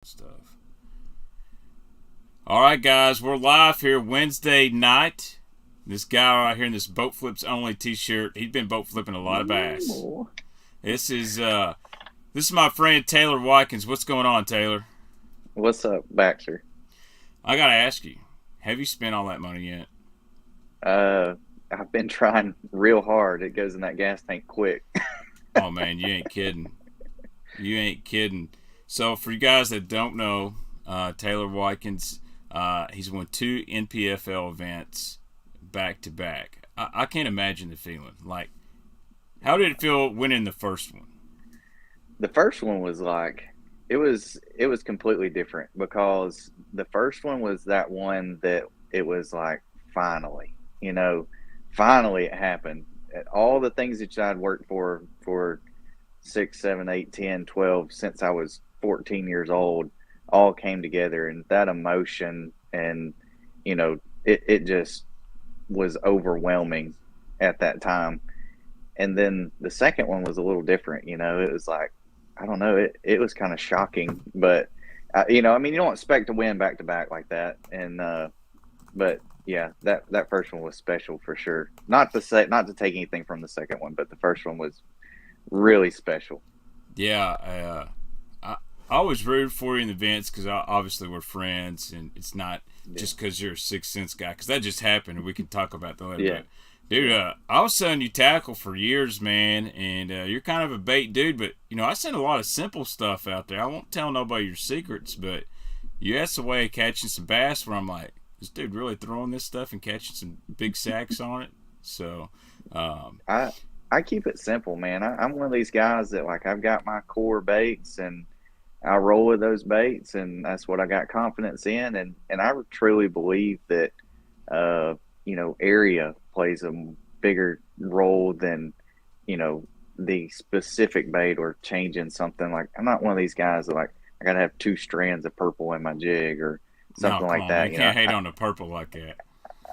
Stuff. All right, guys, we're live here Wednesday night. This guy right here in this boat flips only T-shirt, he's been boat flipping a lot of bass. This is my friend Taylor Watkins. What's going on, Taylor? What's up, Baxter? I gotta ask you, have you spent all that money yet? I've been trying real hard. It goes in that gas tank quick. Oh man, you ain't kidding. You ain't kidding. So for you guys that don't know, Taylor Watkins, he's won 2 NPFL events back to back. I can't imagine the feeling. Like, how did it feel winning the first one? The first one was like, it was completely different because the first one was that one that it was like, finally, finally it happened. All the things that I'd worked for 6, 7, 8, 10, 12 since I was 14 years old all came together, and that emotion and it just was overwhelming at that time. And then the second one was a little different. It was like, I don't know, it was kind of shocking, but you don't expect to win back to back like that. And but yeah, that first one was special for sure. Not to take anything from the second one, but the first one was really special. Yeah, I always rooted for you in the events because obviously we're friends, and it's not just because you're a Sixth Sense guy, because that just happened, and we can talk about that later. Yeah. Dude, I was selling you tackle for years, man, and you're kind of a bait dude, but, I send a lot of simple stuff out there. I won't tell nobody your secrets, but you have a way of catching some bass where I'm like, this dude really throwing this stuff and catching some big sacks on it. So, I keep it simple, man. I'm one of these guys that, like, I've got my core baits, and I roll with those baits, and that's what I got confidence in. And I truly believe that, area plays a bigger role than, the specific bait or changing something. Like, I'm not one of these guys that, like, I got to have 2 strands of purple in my jig or something like that. You can't hate on the purple like that.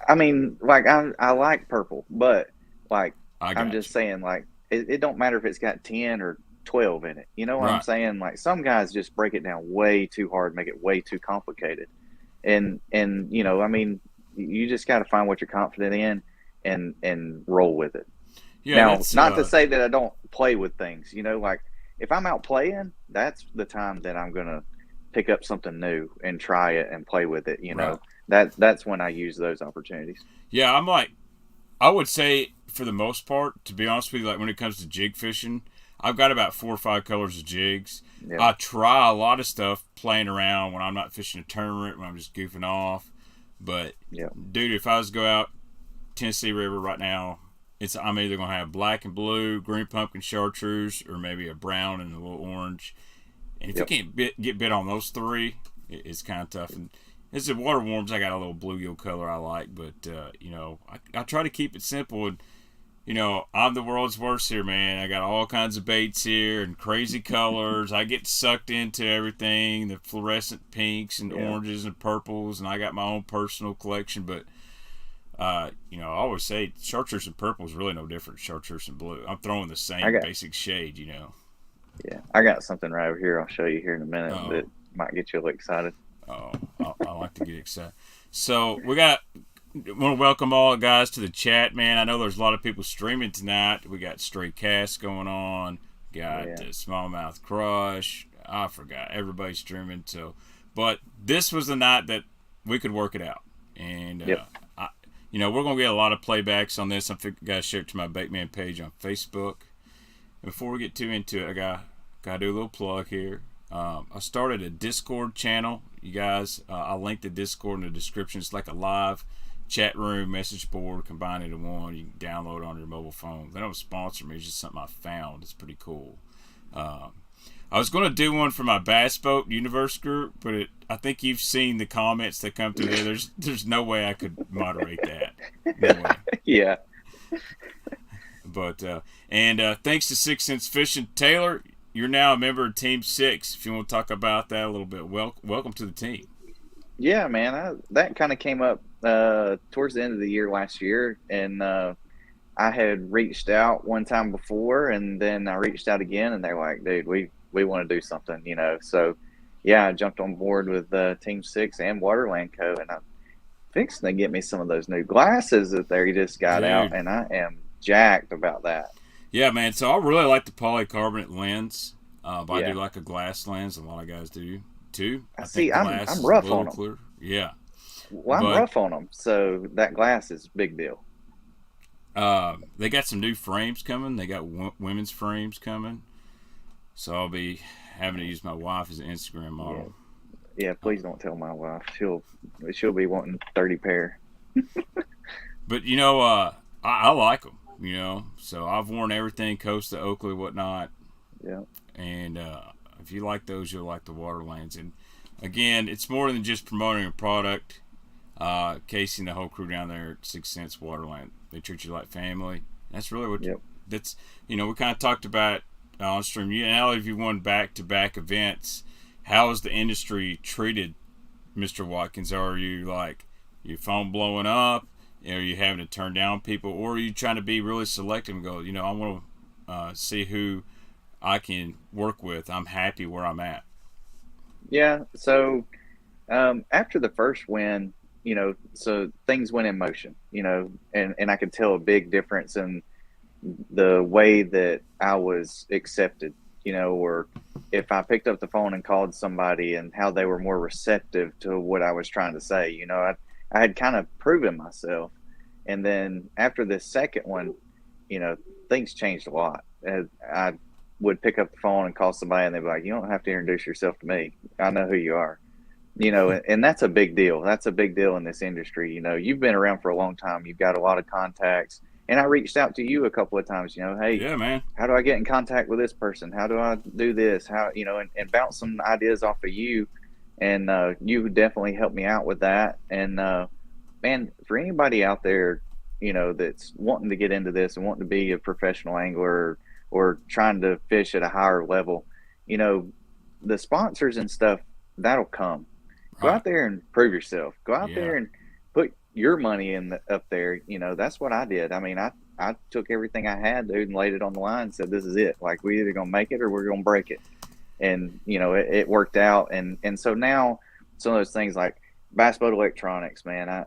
I mean, like, I like purple, but, like, I'm just you. saying, like, it don't matter if it's got 10 or 12 in it. You know what I'm saying? Like, some guys just break it down way too hard, make it way too complicated. And you just got to find what you're confident in and roll with it. Yeah, now, not to say that I don't play with things, like, if I'm out playing, that's the time that I'm going to pick up something new and try it and play with it. That's when I use those opportunities. Yeah, I would say for the most part, to be honest with you, like when it comes to jig fishing, I've got about 4 or 5 colors of jigs. Yeah. I try a lot of stuff playing around when I'm not fishing a tournament, when I'm just goofing off. But, dude, if I was to go out Tennessee River right now, I'm either going to have black and blue, green pumpkin chartreuse, or maybe a brown and a little orange. And if you can't get bit on those 3, it's kind of tough. And as the water warms, I got a little bluegill color I like. But, I try to keep it simple. And, I'm the world's worst here, man. I got all kinds of baits here and crazy colors. I get sucked into everything, the fluorescent pinks and oranges and purples, and I got my own personal collection. But, I always say chartreuse and purple is really no different than chartreuse and blue. I'm throwing the same basic shade, Yeah, I got something right over here I'll show you here in a minute that might get you a little excited. Oh, I like to get excited. So we want to welcome all guys to the chat, man. I know there's a lot of people streaming tonight. We got Stray Cast going on. Got Smallmouth Crush. I forgot. Everybody's streaming. But this was the night that we could work it out. And, we're going to get a lot of playbacks on this. I'm going to share it to my Baitman page on Facebook. And before we get too into it, I got to do a little plug here. I started a Discord channel. You guys, I'll link the Discord in the description. It's like a live chat room, message board, combined into one. You can download it on your mobile phone. They don't sponsor me. It's just something I found. It's pretty cool. I was going to do one for my Bass Boat Universe group, but I think you've seen the comments that come through there. There's no way I could moderate that. No way. Yeah. But thanks to Sixth Sense Fishing, Taylor, you're now a member of Team 6. If you want to talk about that a little bit, welcome to the team. Yeah, man, that kind of came up towards the end of the year last year, and I had reached out one time before, and then I reached out again, and they're like, dude, we want to do something, So, yeah, I jumped on board with Team Six and Waterland Co. And I'm fixing to get me some of those new glasses that they just got out, Dude. and I am jacked about that. Yeah, man. So I really like the polycarbonate lens. But I do Yeah, like a glass lens. A lot of guys do too. I I think see. glass I'm is a rough little on them. clearer. Yeah. Well, I'm But rough on them, so that glass is a big deal. they got some new frames coming. They got women's frames coming. So I'll be having to use my wife as an Instagram Yeah, model. yeah. Please don't tell my wife. She'll be wanting 30 pair. But I like them. So I've worn everything coast to Oakley, whatnot. Yeah, And if you like those, you'll like the Waterlands. And again, it's more than just promoting a product. Casey and the whole crew down there at 6 Cents Waterland, they treat you like family. That's really what. yep. That's we kind of talked about on stream. Now, if you won back-to-back events, how has the industry treated Mr. Watkins? Are you like your phone blowing up? Are you having to turn down people, or are you trying to be really selective and go, I want to see who I can work with. I'm happy where I'm at. Yeah. So after the first win, so things went in motion, and I could tell a big difference in the way that I was accepted, or if I picked up the phone and called somebody and how they were more receptive to what I was trying to say. I had kind of proven myself. And then after this second one, things changed a lot. I would pick up the phone and call somebody and they'd be like, you don't have to introduce yourself to me. I know who you are. And that's a big deal. That's a big deal in this industry. You've been around for a long time. You've got a lot of contacts. And I reached out to you a couple of times, hey, yeah, man, how do I get in contact with this person? How do I do this? How, and bounce some ideas off of you. And you definitely helped me out with that. And man, for anybody out there, that's wanting to get into this and wanting to be a professional angler or trying to fish at a higher level, the sponsors and stuff, that'll come. Go out there and prove yourself. Go out there and put your money up there. That's what I did. I mean, I took everything I had, dude, and laid it on the line and said, this is it. Like, we're either going to make it or we're going to break it. And, it worked out. And so now some of those things like Bass Boat Electronics, man,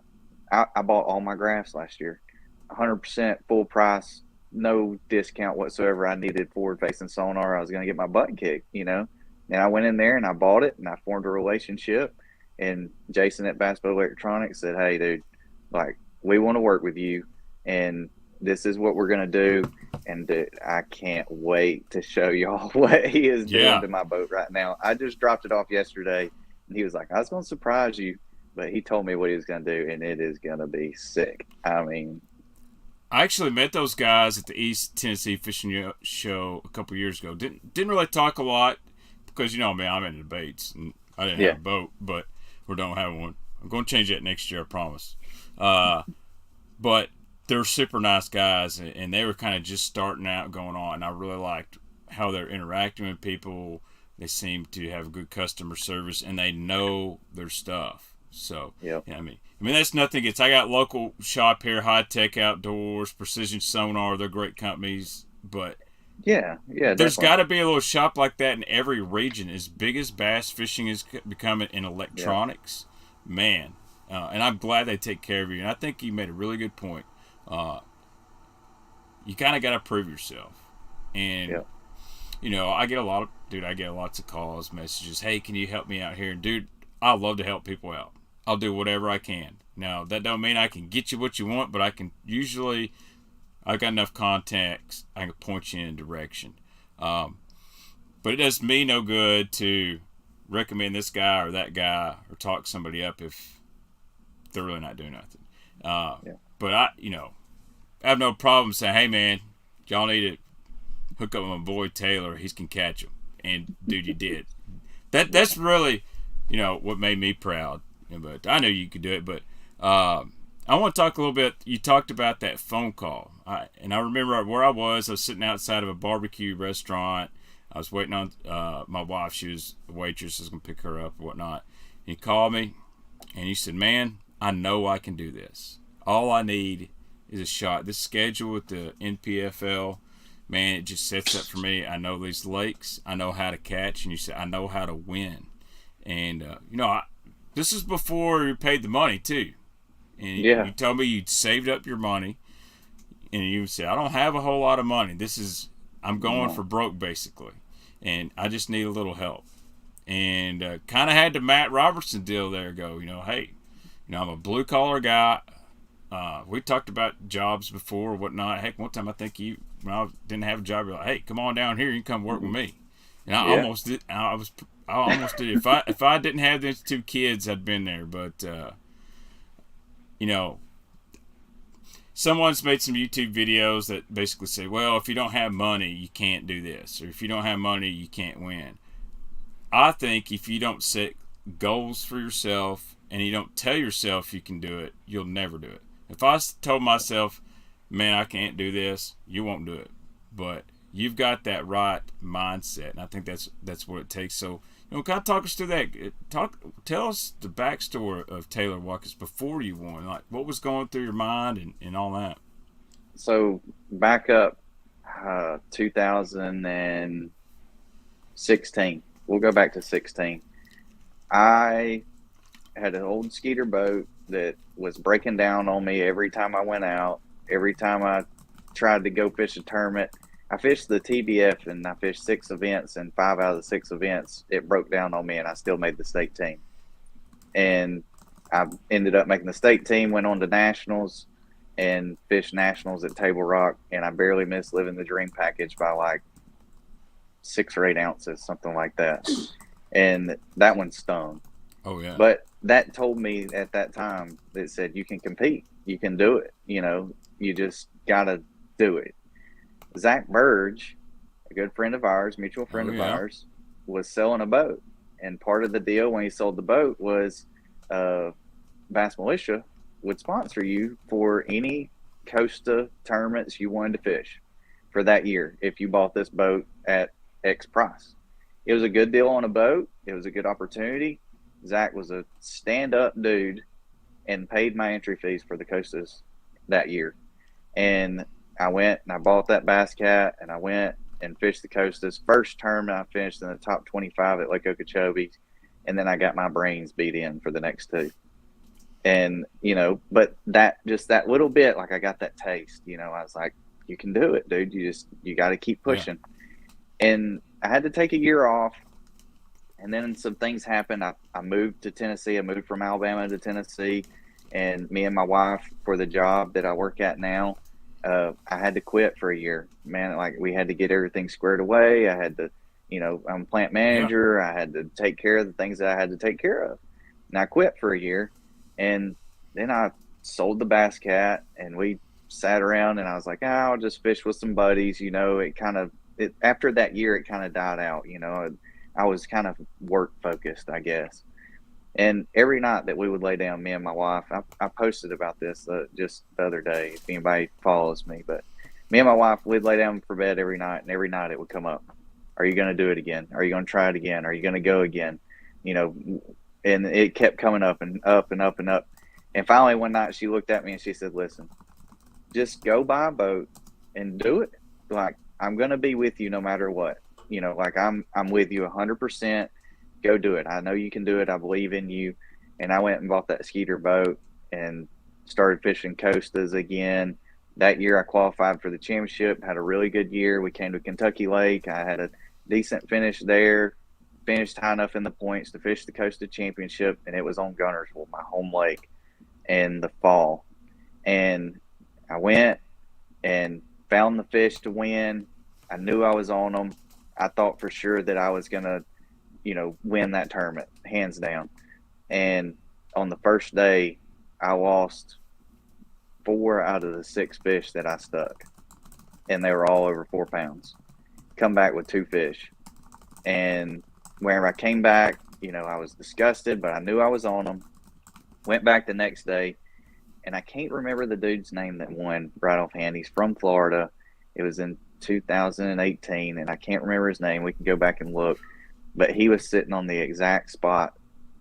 I bought all my graphs last year, 100% full price, no discount whatsoever. I needed forward facing sonar. I was going to get my butt kicked, and I went in there and I bought it and I formed a relationship. And Jason at Bass Boat Electronics said, hey, dude, like, we want to work with you and this is what we're going to do. And dude, I can't wait to show y'all what he is doing to my boat right now. I just dropped it off yesterday and he was like, I was going to surprise you, but he told me what he was going to do and it is going to be sick. I mean, I actually met those guys at the East Tennessee Fishing Show a couple years ago. Didn't really talk a lot because, man, I'm into debates and I didn't have a boat, but we don't have one. I'm going to change that next year, I promise. But they're super nice guys, and they were kind of just starting out going on. And I really liked how they're interacting with people. They seem to have good customer service, and they know their stuff. So, I mean, that's nothing. I got local shop here, High Tech Outdoors, Precision Sonar. They're great companies, but there's got to be a little shop like that in every region. As big as bass fishing is becoming in electronics, man. And I'm glad they take care of you. And I think you made a really good point. You kind of got to prove yourself. And, I get lots of calls, messages. Hey, can you help me out here? Dude, I love to help people out. I'll do whatever I can. Now, that don't mean I can get you what you want, but I can usually, I've got enough contacts, I can point you in a direction. But it does me no good to recommend this guy or that guy or talk somebody up if they're really not doing nothing. But I have no problem saying, hey, man, y'all need to hook up with my boy Taylor. He can catch them. And, dude, you did. That's really, what made me proud. But I knew you could do it. But I want to talk a little bit. You talked about that phone call. And I remember where I was sitting outside of a barbecue restaurant. I was waiting on my wife. She was a waitress. I was going to pick her up and whatnot. He called me, and he said, man, I know I can do this. All I need is a shot. This schedule with the NPFL, man, it just sets up for me. I know these lakes. I know how to catch. And you said, I know how to win. And this is before you paid the money too. And you told me you'd saved up your money, and you said, I don't have a whole lot of money. I'm going for broke basically, and I just need a little help. And kind of had the Matt Robertson deal there. Go, hey, I'm a blue collar guy. We talked about jobs before or whatnot. Heck, one time I think when I didn't have a job, you're like, hey, come on down here. You can come work with me. And I almost did. I almost did. If I didn't have these 2 kids, I'd been there. But someone's made some YouTube videos that basically say, well, if you don't have money, you can't do this, or if you don't have money, you can't win. I think if you don't set goals for yourself and you don't tell yourself you can do it, you'll never do it. If I told myself, man, I can't do this, you won't do it. But you've got that right mindset, and I think that's what it takes. So, kind of talk us through that. Tell us the backstory of Taylor Watkins before you won. Like, what was going through your mind and all that? So, back up 2016. We'll go back to 16. I had an old Skeeter boat that was breaking down on me every time I went out. Every time I tried to go fish a tournament, I fished the TBF and I fished 6 events, and 5 out of the 6 events, it broke down on me, and I still made the state team. And I ended up making the state team, went on to nationals and fished nationals at Table Rock, and I barely missed living the dream package by like 6 or 8 ounces, something like that. And that one stung. Oh yeah. But that told me at that time, that said, you can compete, you can do it. You just gotta do it. Zach Burge, a good friend of ours, mutual friend of ours, was selling a boat. And part of the deal when he sold the boat was Bass Militia would sponsor you for any Costa tournaments you wanted to fish for that year if you bought this boat at X price. It was a good deal on a boat. It was a good opportunity. Zach was a stand-up dude and paid my entry fees for the Costas that year. And I went and I bought that Bass Cat, and I went and fished the Costas. First tournament, I finished in the top 25 at Lake Okeechobee, and then I got my brains beat in for the next 2. And, but that little bit, like I got that taste, I was like, you can do it, dude. You got to keep pushing. Yeah. And I had to take a year off, and then some things happened. I moved to Tennessee. I moved from Alabama to Tennessee, and me and my wife, for the job that I work at now, I had to quit for a year. Man, like, we had to get everything squared away. I had to, I'm a plant manager. Yeah. I had to take care of the things that I had to take care of. And I quit for a year, and then I sold the Bass Cat, and we sat around, and I was like, I'll just fish with some buddies. After that year, it kind of died out. I was kind of work focused, I guess. And every night that we would lay down, me and my wife, I posted about this just the other day, if anybody follows me, but me and my wife, we'd lay down for bed every night, and every night it would come up. Are you going to do it again? Are you going to try it again? Are you going to go again? And it kept coming up and up and up and up. And finally one night she looked at me and she said, listen, just go buy a boat and do it. Like, I'm going to be with you no matter what. Like, I'm with you 100%. Go do it. I know you can do it. I believe in you. And I went and bought that Skeeter boat and started fishing Costas again. That year I qualified for the championship, had a really good year. We came to Kentucky Lake. I had a decent finish there, finished high enough in the points to fish the Costa Championship, and it was on Gunnersville, my home lake, in the fall. And I went and found the fish to win. I knew I was on them. I thought for sure that I was going to, win that tournament, hands down. And on the first day, I lost 4 out of the 6 fish that I stuck, and they were all over 4 pounds. Come back with 2 fish. And whenever I came back, I was disgusted, but I knew I was on them. Went back the next day, and I can't remember the dude's name that won right offhand. He's from Florida. It was in 2018, and I can't remember his name. We can go back and look. But he was sitting on the exact spot.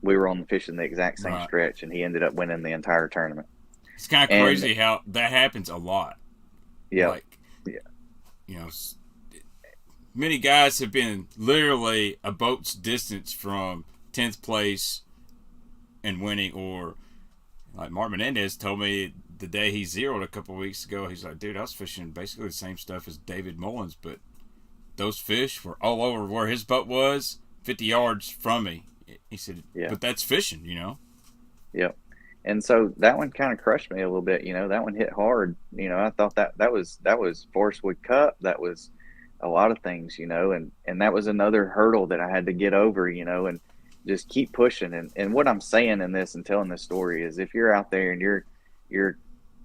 We were on fishing the exact same stretch, and he ended up winning the entire tournament. It's kind of crazy how that happens a lot. Yeah. Many guys have been literally a boat's distance from 10th place and winning, or like Mark Mendez told me the day he zeroed a couple of weeks ago, he's like, dude, I was fishing basically the same stuff as David Mullins, but those fish were all over where his boat was, 50 yards from me. He said, but that's fishing, you know? Yep. And so that one kind of crushed me a little bit, you know. That one hit hard. You know, I thought that was Forest Wood Cup. That was a lot of things, you know, and that was another hurdle that I had to get over, you know, and just keep pushing. And what I'm saying in this and telling this story is, if you're out there and you're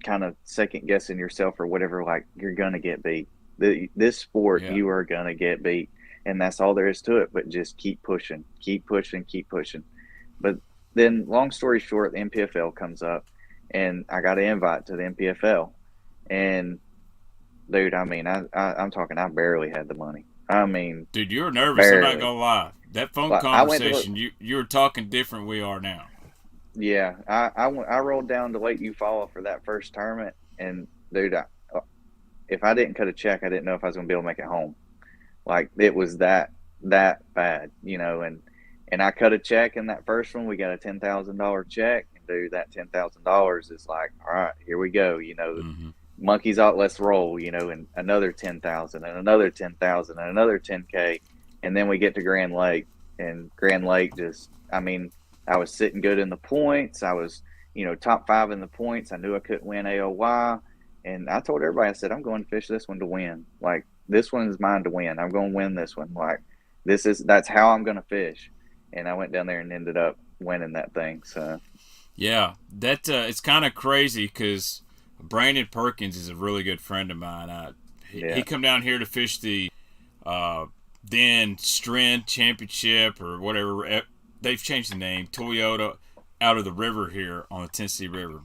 kind of second guessing yourself or whatever, like, you're gonna get beat. This sport, you are gonna get beat, and that's all there is to it. But just keep pushing, keep pushing, keep pushing. But then, long story short, the NPFL comes up, and I got an invite to the NPFL. And dude, I mean, I'm talking, I barely had the money. I mean, dude, you were nervous. Barely. I'm not gonna lie. That phone conversation, you were talking different we are now. Yeah, I rolled down to Lake Eufaula for that first tournament, and dude, if I didn't cut a check, I didn't know if I was gonna be able to make it home. Like, it was that bad, you know. And I cut a check in that first one. We got a $10,000 check, and dude, that $10,000 is like, all right, here we go, you know. Monkeys out, let's roll, you know. And another 10,000, and another 10,000, and another 10K, and then we get to Grand Lake, and Grand Lake just, I mean, I was sitting good in the points. I was, you know, top 5 in the points. I knew I couldn't win AOY, and I told everybody, I said, I'm going to fish this one to win. Like, this one is mine to win. I'm going to win this one. Like, that's how I'm going to fish. And I went down there and ended up winning that thing. So, yeah, that it's kind of crazy because Brandon Perkins is a really good friend of mine. He come down here to fish the then Strand Championship or whatever. They've changed the name, Toyota, out of the river here on the Tennessee River.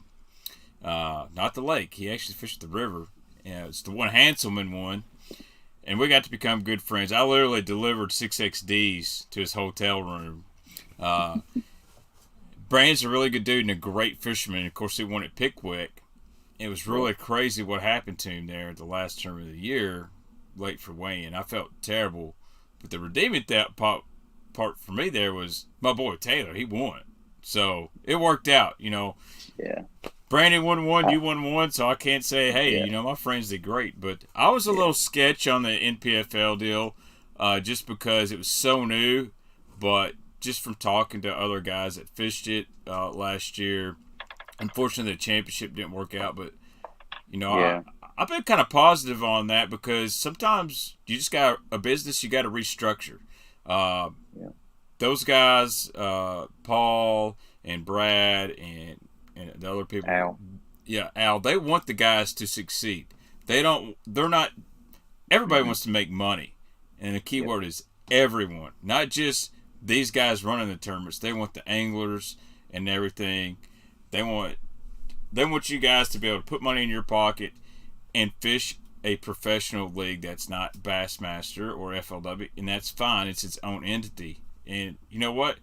Not the lake. He actually fished the river. It's the one Hanselman one. And we got to become good friends. I literally delivered 6XDs to his hotel room. Brand's a really good dude and a great fisherman. Of course, he won at Pickwick. It was really crazy what happened to him there at the last term of the year, late for weighing. I felt terrible. But the redeeming part for me there was my boy Taylor. He won. So it worked out, you know. Yeah. Brandon won one, you won one, so I can't say, hey, you know, my friends did great. But I was a little sketch on the NPFL deal just because it was so new. But just from talking to other guys that fished it last year, unfortunately the championship didn't work out. But, you know, I've been kind of positive on that because sometimes you just got a business you got to restructure. Those guys, Paul and Brad and the other people, Al, they want the guys to succeed. They're not, everybody wants to make money. And the key word is everyone, not just these guys running the tournaments. They want the anglers and everything. They want you guys to be able to put money in your pocket and fish a professional league that's not Bassmaster or FLW, and that's fine. It's its own entity. And you know what?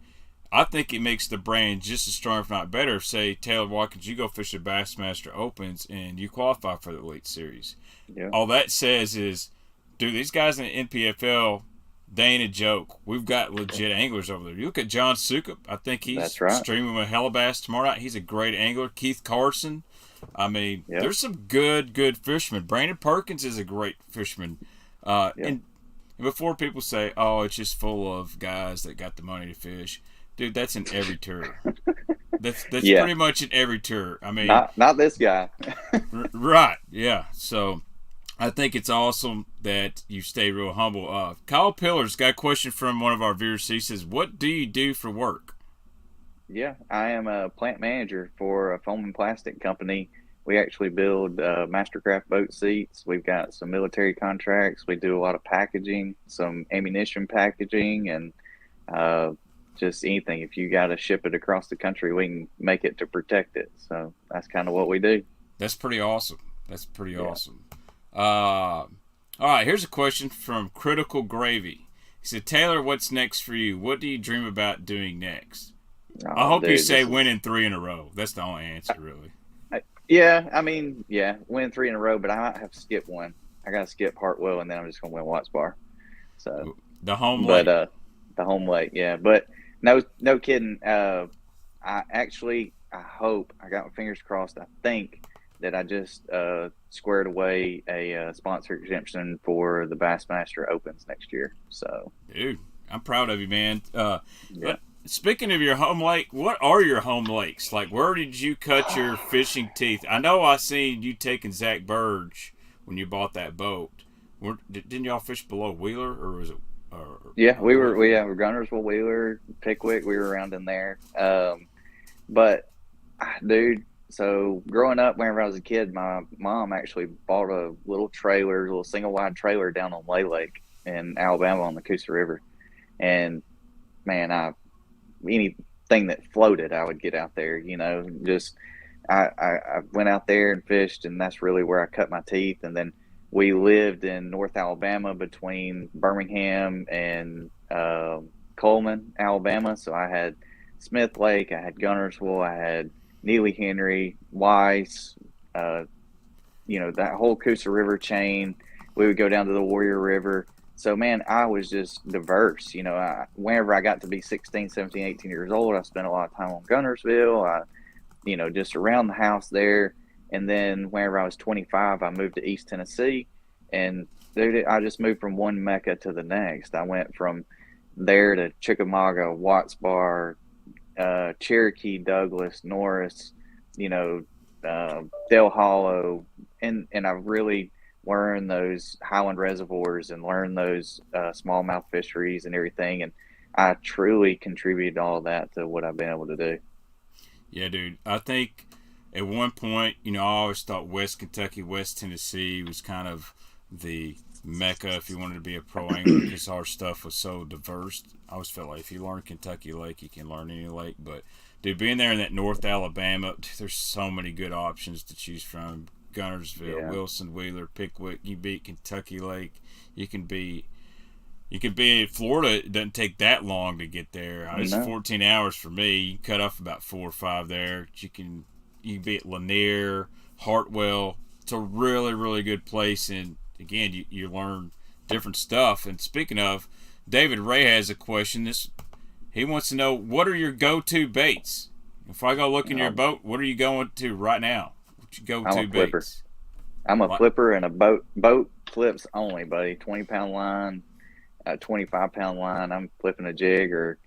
I think it makes the brand just as strong, if not better. Say, Taylor Watkins, you go fish the Bassmaster Opens and you qualify for the Elite Series. Yeah. All that says is, dude, these guys in the NPFL, they ain't a joke. We've got legit anglers over there. You look at John Sukup. I think he's streaming with Hellabass tomorrow night. He's a great angler. Keith Carson. I mean, there's some good fishermen. Brandon Perkins is a great fisherman. And before people say, oh, it's just full of guys that got the money to fish, dude, that's in every tour. That's pretty much in every tour. I mean, not this guy. Right, yeah. So I think it's awesome that you stay real humble. Kyle Pillar's got a question from one of our viewers. He says, what do you do for work? Yeah, I am a plant manager for a foam and plastic company. We actually build Mastercraft boat seats. We've got some military contracts. We do a lot of packaging, some ammunition packaging, and just anything. If you got to ship it across the country, we can make it to protect it. So that's kind of what we do. That's pretty awesome. Awesome. All right, here's a question from Critical Gravy. He said, Taylor, what's next for you? What do you dream about doing next? I hope you say winning 3 in a row. That's the only answer, really. Win 3 in a row, but I might have to skip one. I got to skip Hartwell, and then I'm just going to win Watts Bar. So the home lake. The home lake, yeah. But no kidding. I hope, I got my fingers crossed. I think that I just squared away a sponsor exemption for the Bassmaster Opens next year. So, Dude, I'm proud of you, man. yeah. Speaking of your home lake, what are your home lakes? Like, where did you cut your fishing teeth? I know I seen you taking Zach Burge when you bought that boat. Didn't y'all fish below Wheeler, or was it? Yeah, we were Gunnersville, Wheeler, Pickwick. We were around in there. But dude, so growing up, whenever I was a kid, my mom actually bought a little single wide trailer down on Lay Lake in Alabama on the Coosa River. And man, anything that floated, I would get out there. Just I went out there and fished, and that's really where I cut my teeth. And then we lived in North Alabama between Birmingham and Coleman, Alabama. So I had Smith Lake, I had Gunnersville, I had Neely Henry, Weiss, that whole Coosa River chain. We would go down to the Warrior River. So, man, I was just diverse. Whenever I got to be 16, 17, 18 years old, I spent a lot of time on Gunnersville, just around the house there. And then whenever I was 25, I moved to East Tennessee. And dude, I just moved from one Mecca to the next. I went from there to Chickamauga, Watts Bar, Cherokee, Douglas, Norris, Dale Hollow. And I've really learned those highland reservoirs and learned those smallmouth fisheries and everything. And I truly contributed all that to what I've been able to do. Yeah, dude. I think at one point, I always thought West Kentucky, West Tennessee was kind of the mecca if you wanted to be a pro angler because our stuff was so diverse. I always felt like if you learn Kentucky Lake, you can learn any lake. But, dude, being there in that North Alabama, there's so many good options to choose from. Gunnersville, Wilson, Wheeler, Pickwick. You beat Kentucky Lake. You can be in Florida. It doesn't take that long to get there. It's 14 hours for me. You cut off about 4 or 5 there. You can be at Lanier, Hartwell. It's a really, really good place. And, again, you learn different stuff. And speaking of, David Ray has a question. He wants to know, what are your go-to baits? If I go look in your boat, what are you going to right now? What you go-to baits? I'm a flipper and a boat flips only, buddy. 20-pound line, 25-pound line. I'm flipping a jig or,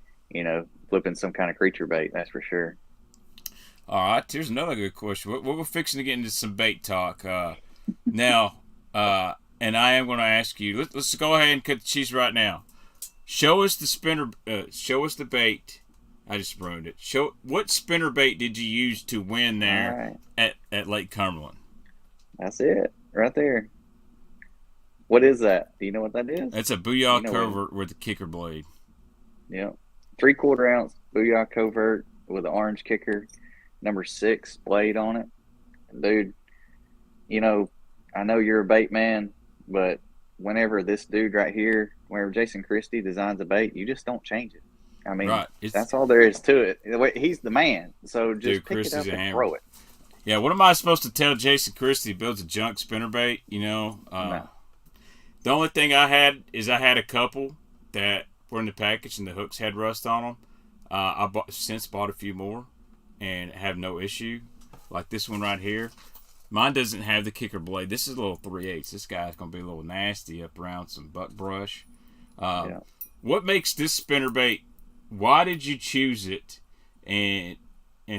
flipping some kind of creature bait. That's for sure. All right. Here's another good question. We're fixing to get into some bait talk now. And I am going to ask you. Let's go ahead and cut the cheese right now. Show us the spinner. Show us the bait. I just ruined it. What spinnerbait did you use to win there at Lake Cumberland? That's it, right there. What is that? Do you know what that is? That's a Booyah covert with a kicker blade. Yeah, 3/4 ounce Booyah covert with an orange kicker, number 6 blade on it. Dude, I know you're a bait man, but whenever this dude right here, whenever Jason Christie designs a bait, you just don't change it. I mean, that's all there is to it. He's the man, so just pick it up and throw it. Yeah, what am I supposed to tell Jason Christie builds a junk spinnerbait? No. The only thing I had a couple that were in the package and the hooks had rust on them. I since bought a few more and have no issue. Like this one right here. Mine doesn't have the kicker blade. This is a little 3/8. This guy's going to be a little nasty up around some buck brush. What makes this spinnerbait? Why did you choose it? And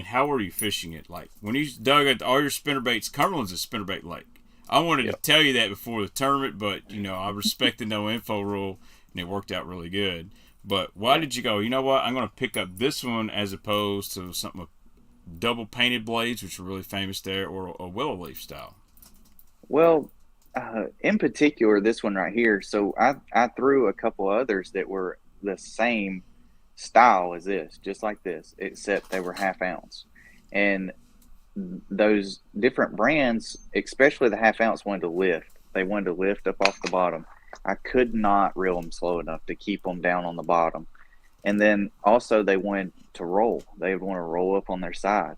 how were you fishing it? Like, when you dug at all your spinnerbaits, Cumberland's a spinnerbait lake. I wanted to tell you that before the tournament, but, I respect the no info rule, and it worked out really good. But why did you go, you know what, I'm going to pick up this one as opposed to something with double painted blades, which are really famous there, or a willow leaf style? Well, in particular, this one right here. So I threw a couple others that were the same style as this, just like this, except they were 1/2 ounce. And those different brands, especially the 1/2 ounce, wanted to lift. They wanted to lift up off the bottom. I could not reel them slow enough to keep them down on the bottom. And then also they wanted to roll. They would want to roll up on their side.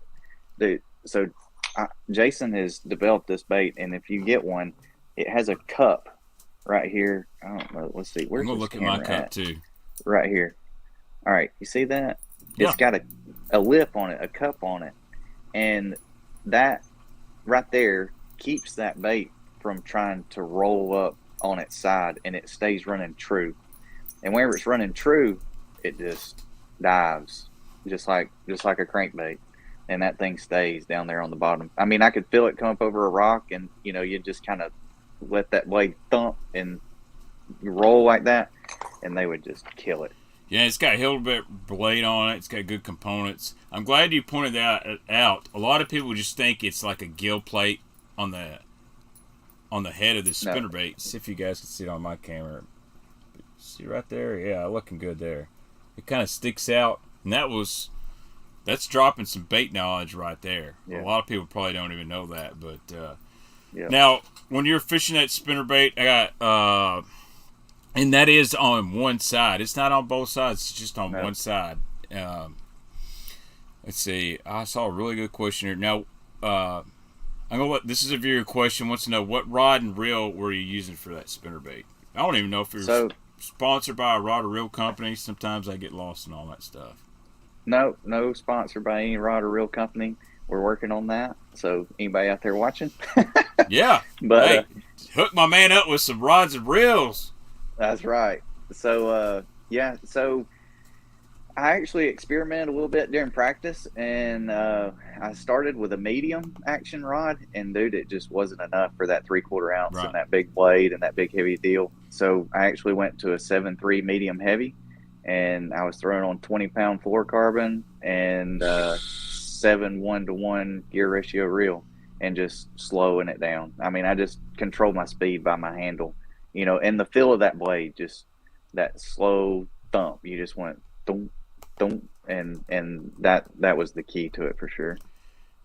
Jason has developed this bait, and if you get one, it has a cup right here. I don't know. Let's see. I'm gonna look at my cup too. Right here. All right, you see that? Yeah. It's got a lip on it, a cup on it, and that right there keeps that bait from trying to roll up on its side, and it stays running true. And whenever it's running true, it just dives, just like a crankbait, and that thing stays down there on the bottom. I mean, I could feel it come up over a rock, and you just kind of let that blade thump and roll like that, and they would just kill it. Yeah, it's got a Hilbert blade on it. It's got good components. I'm glad you pointed that out. A lot of people just think it's like a gill plate on the head of the No, spinnerbait. See if you guys can see it on my camera. See right there? Yeah, looking good there. It kind of sticks out, and that's dropping some bait knowledge right there. yeah, A lot of people probably don't even know that, but yeah. now when you're fishing that spinnerbait, I got and that is on one side. It's not on both sides. It's just on No. one side. Let's see. I saw a really good question here. Now, I'm gonna let. This is a viewer question. Wants to know what rod and reel were you using for that spinnerbait? I don't even know if you're So sponsored by a rod or reel company. Sometimes I get lost in all that stuff. no sponsored by any rod or reel company. We're working on that. So anybody out there watching? Yeah. But Hey, hook my man up with some rods and reels. that's right. So yeah, so I actually experimented a little bit during practice, and I started with a medium action rod, and dude, it just wasn't enough for that 3/4 ounce Right. and that big blade and that big heavy deal. So I actually went to a 7.3 medium heavy, and I was throwing on 20-pound fluorocarbon and 7 1-to-1 gear ratio reel, and just slowing it down. I mean, I just controlled my speed by my handle, and the feel of that blade, just that slow thump. You just went thump, thump, and that was the key to it for sure.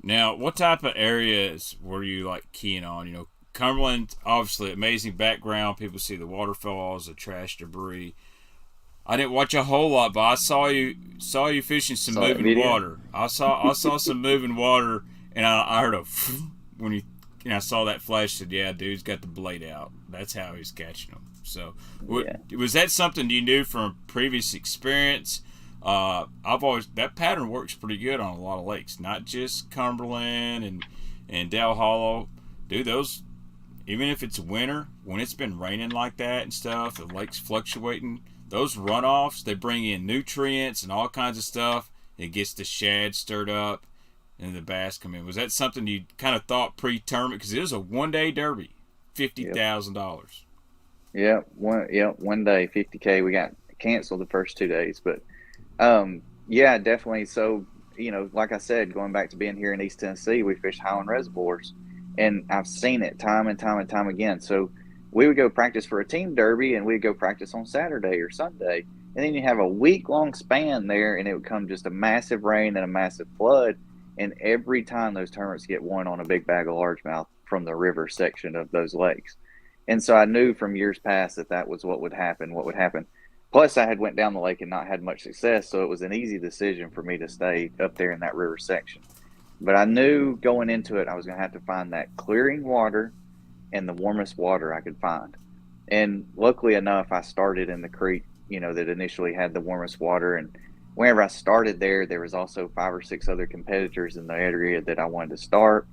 Now, what type of areas were you like keying on? Cumberland, obviously, amazing background. People see the waterfalls, the trash debris. I didn't watch a whole lot, but I saw you fishing some Saw that moving video. water. I saw some moving water, and I heard a when you and I saw that flash. Said, "Yeah, dude's got the blade out. That's how he's catching them." So, Yeah. was that something you knew from previous experience? I've always that pattern works pretty good on a lot of lakes, not just Cumberland and Dell Hollow. Dude, those even if it's winter, when it's been raining like that and stuff, the lake's fluctuating. Those runoffs, they bring in nutrients and all kinds of stuff. It gets the shad stirred up and the bass come in. Was that something you kind of thought pre-tournament? Because it was a one-day derby, Yep. $50,000. One day 50K. We got canceled the first 2 days, but yeah, definitely. So like I said, going back to being here in East Tennessee, we fish Highland reservoirs, and I've seen it time and time and time again. So we would go practice for a team derby, and we'd go practice on Saturday or Sunday, and then you have a week-long span there, and it would come just a massive rain and a massive flood, and every time those tournaments get won on a big bag of largemouth from the river section of those lakes. And so I knew from years past that was what would happen. Plus, I had went down the lake and not had much success, so it was an easy decision for me to stay up there in that river section. But I knew going into it, I was going to have to find that clearing water and the warmest water I could find. And luckily enough, I started in the creek, that initially had the warmest water. And whenever I started there was also 5 or 6 other competitors in the area that I wanted to start.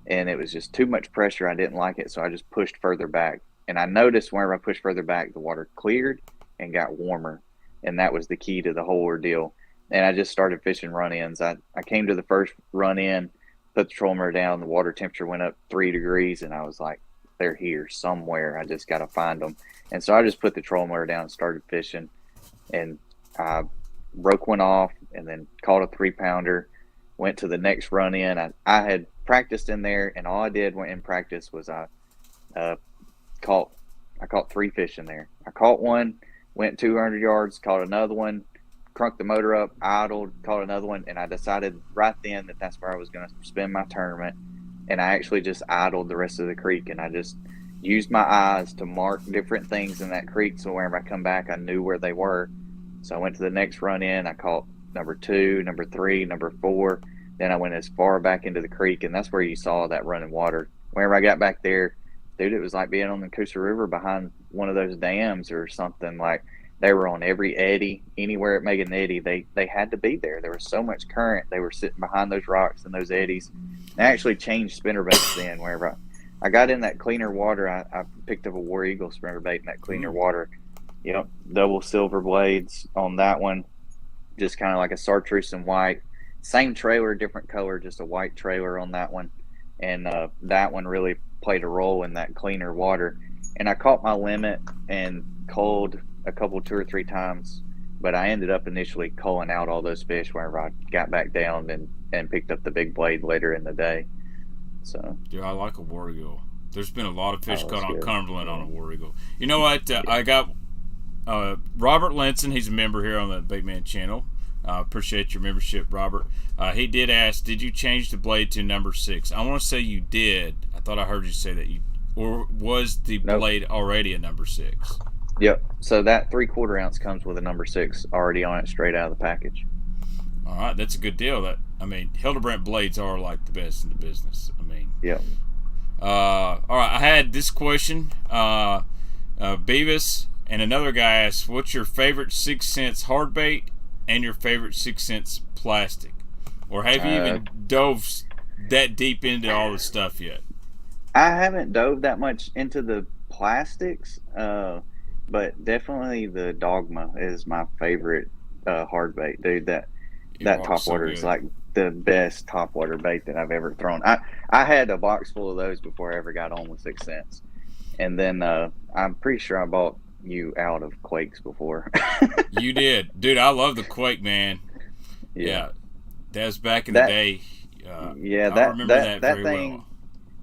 And it was just too much pressure. I didn't like it, so I just pushed further back. And I noticed whenever I pushed further back, the water cleared and got warmer. And that was the key to the whole ordeal. And I just started fishing run-ins. I came to the first run-in, put the trolling motor down. The water temperature went up 3 degrees, and I was like, they're here somewhere. I just got to find them. And so I just put the trolling motor down and started fishing. And I broke one off and then caught a 3-pounder. Went to the next run-in. I had practiced in there, and all I did when in practice was I caught 3 fish in there. I caught one, went 200 yards, caught another one, crunked the motor up, idled, caught another one, and I decided right then that that's where I was going to spend my tournament. And I actually just idled the rest of the creek, and I just used my eyes to mark different things in that creek, so whenever I come back, I knew where they were. So I went to the next run-in. I caught number 2, number 3, number 4. Then I went as far back into the creek, and that's where you saw that running water. Whenever I got back there, dude, it was like being on the Coosa River behind one of those dams or something. Like, They were on every eddy, anywhere it made an eddy. They had to be there. There was so much current. They were sitting behind those rocks and those eddies. I actually changed spinnerbaits then. Wherever I got in that cleaner water, I picked up a War Eagle spinnerbait in that cleaner water. Yep, double silver blades on that one, just kind of like a chartreuse and white. Same trailer, different color, just a white trailer on that one. And that one really played a role in that cleaner water. And I caught my limit and culled a couple, 2 or 3 times, but I ended up initially culling out all those fish whenever I got back down and picked up the big blade later in the day. So yeah, I like a War Eagle. There's been a lot of fish caught on Cumberland on a War Eagle. You know what? I got Robert Linson. He's a member here on the Baitman channel. Appreciate your membership, Robert. He did ask, did you change the blade to number 6? I want to say you did. I thought I heard you say that you, or was the blade already a number 6? Yep. So that 3/4 ounce comes with a number 6 already on it, straight out of the package. All right, that's a good deal. I mean, Hildebrandt blades are like the best in the business. I mean, yeah. All right, I had this question. Beavis and another guy asked, what's your favorite 6 cents hard bait and your favorite 6 cents plastic? Or have you even dove that deep into all the stuff yet? I haven't dove that much into the plastics, but definitely the Dogma is my favorite hard bait, dude. That topwater is like the best topwater bait that I've ever thrown. I had a box full of those before I ever got on with 6 cents, and then I'm pretty sure I bought you out of Quakes before. You did, dude. I love the Quake, man. Yeah, that was back in the day. Yeah, I remember that very thing. well.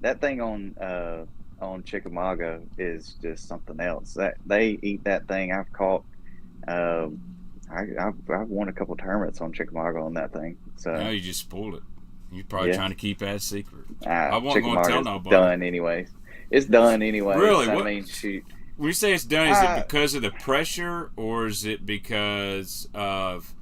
That thing on Chickamauga is just something else. That they eat that thing. I've caught. I've won a couple tournaments on Chickamauga on that thing. So now you just spoiled it. You're probably trying to keep that secret. I wasn't going to tell nobody. Done anyways. It's done anyway. Really? I mean, shoot. When you say it's done, is it because of the pressure, or is it because of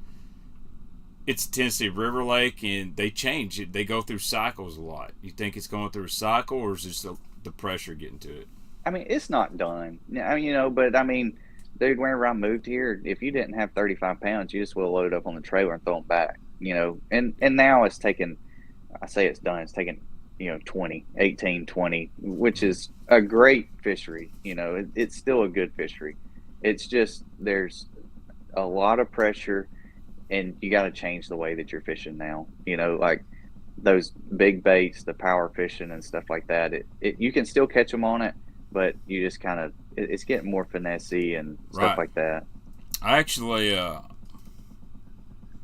it's a Tennessee River Lake and they change it? They go through cycles a lot. You think it's going through a cycle, or is it the pressure getting to it? I mean, it's not done. I mean, but I mean, dude, whenever I moved here, if you didn't have 35 pounds, you just will load up on the trailer and throw them back. And now it's taken. I say it's done. It's taken 18, 20, which is a great fishery. It's still a good fishery. It's just there's a lot of pressure, and you got to change the way that you're fishing now. Like those big baits, the power fishing and stuff like that. You can still catch them on it, but you just kind of it's getting more finessey and stuff like that. I actually,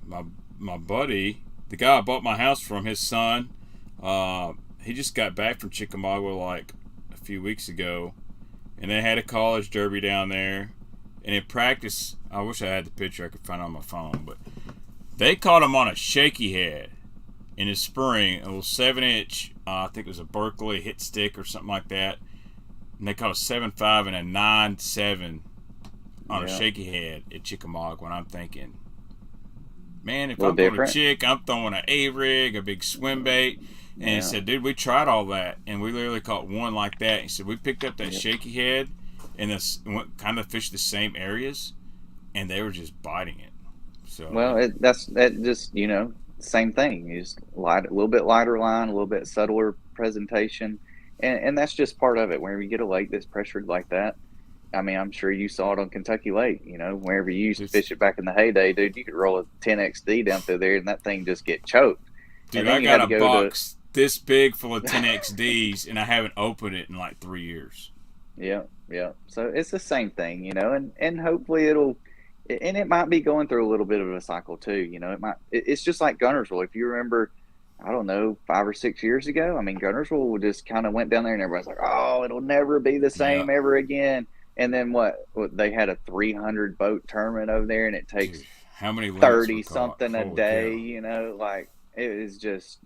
my buddy, the guy I bought my house from, his son. He just got back from Chickamauga like a few weeks ago, and they had a college derby down there. And in practice, I wish I had the picture I could find on my phone, but they caught him on a shaky head in the spring, a little 7-inch. I think it was a Berkeley hit stick or something like that. And they caught a 7.5 and a 9.7 on a shaky head at Chickamauga. When I'm thinking, man, if I'm going to Chick, I'm throwing an A-rig, a big swim bait. And he said, dude, we tried all that, and we literally caught one like that. He said, we picked up that shaky head and went kind of fished the same areas, and they were just biting it. So that just same thing. You just a little bit lighter line, a little bit subtler presentation, and that's just part of it. Whenever you get a lake that's pressured like that, I mean, I'm sure you saw it on Kentucky Lake. Whenever you used to fish it back in the heyday, dude, you could roll a 10XD down through there, and that thing just get choked. Dude, I got a box this big full of 10XDs, and I haven't opened it in like 3 years. Yeah. So it's the same thing, and hopefully it might be going through a little bit of a cycle too. It's just like Gunnersville. If you remember, I don't know, 5 or 6 years ago, I mean, Gunnersville just kind of went down there and everybody's like, oh, it'll never be the same ever again. And then what they had a 300 boat tournament over there, and it takes how many 30 something a day, like it was just,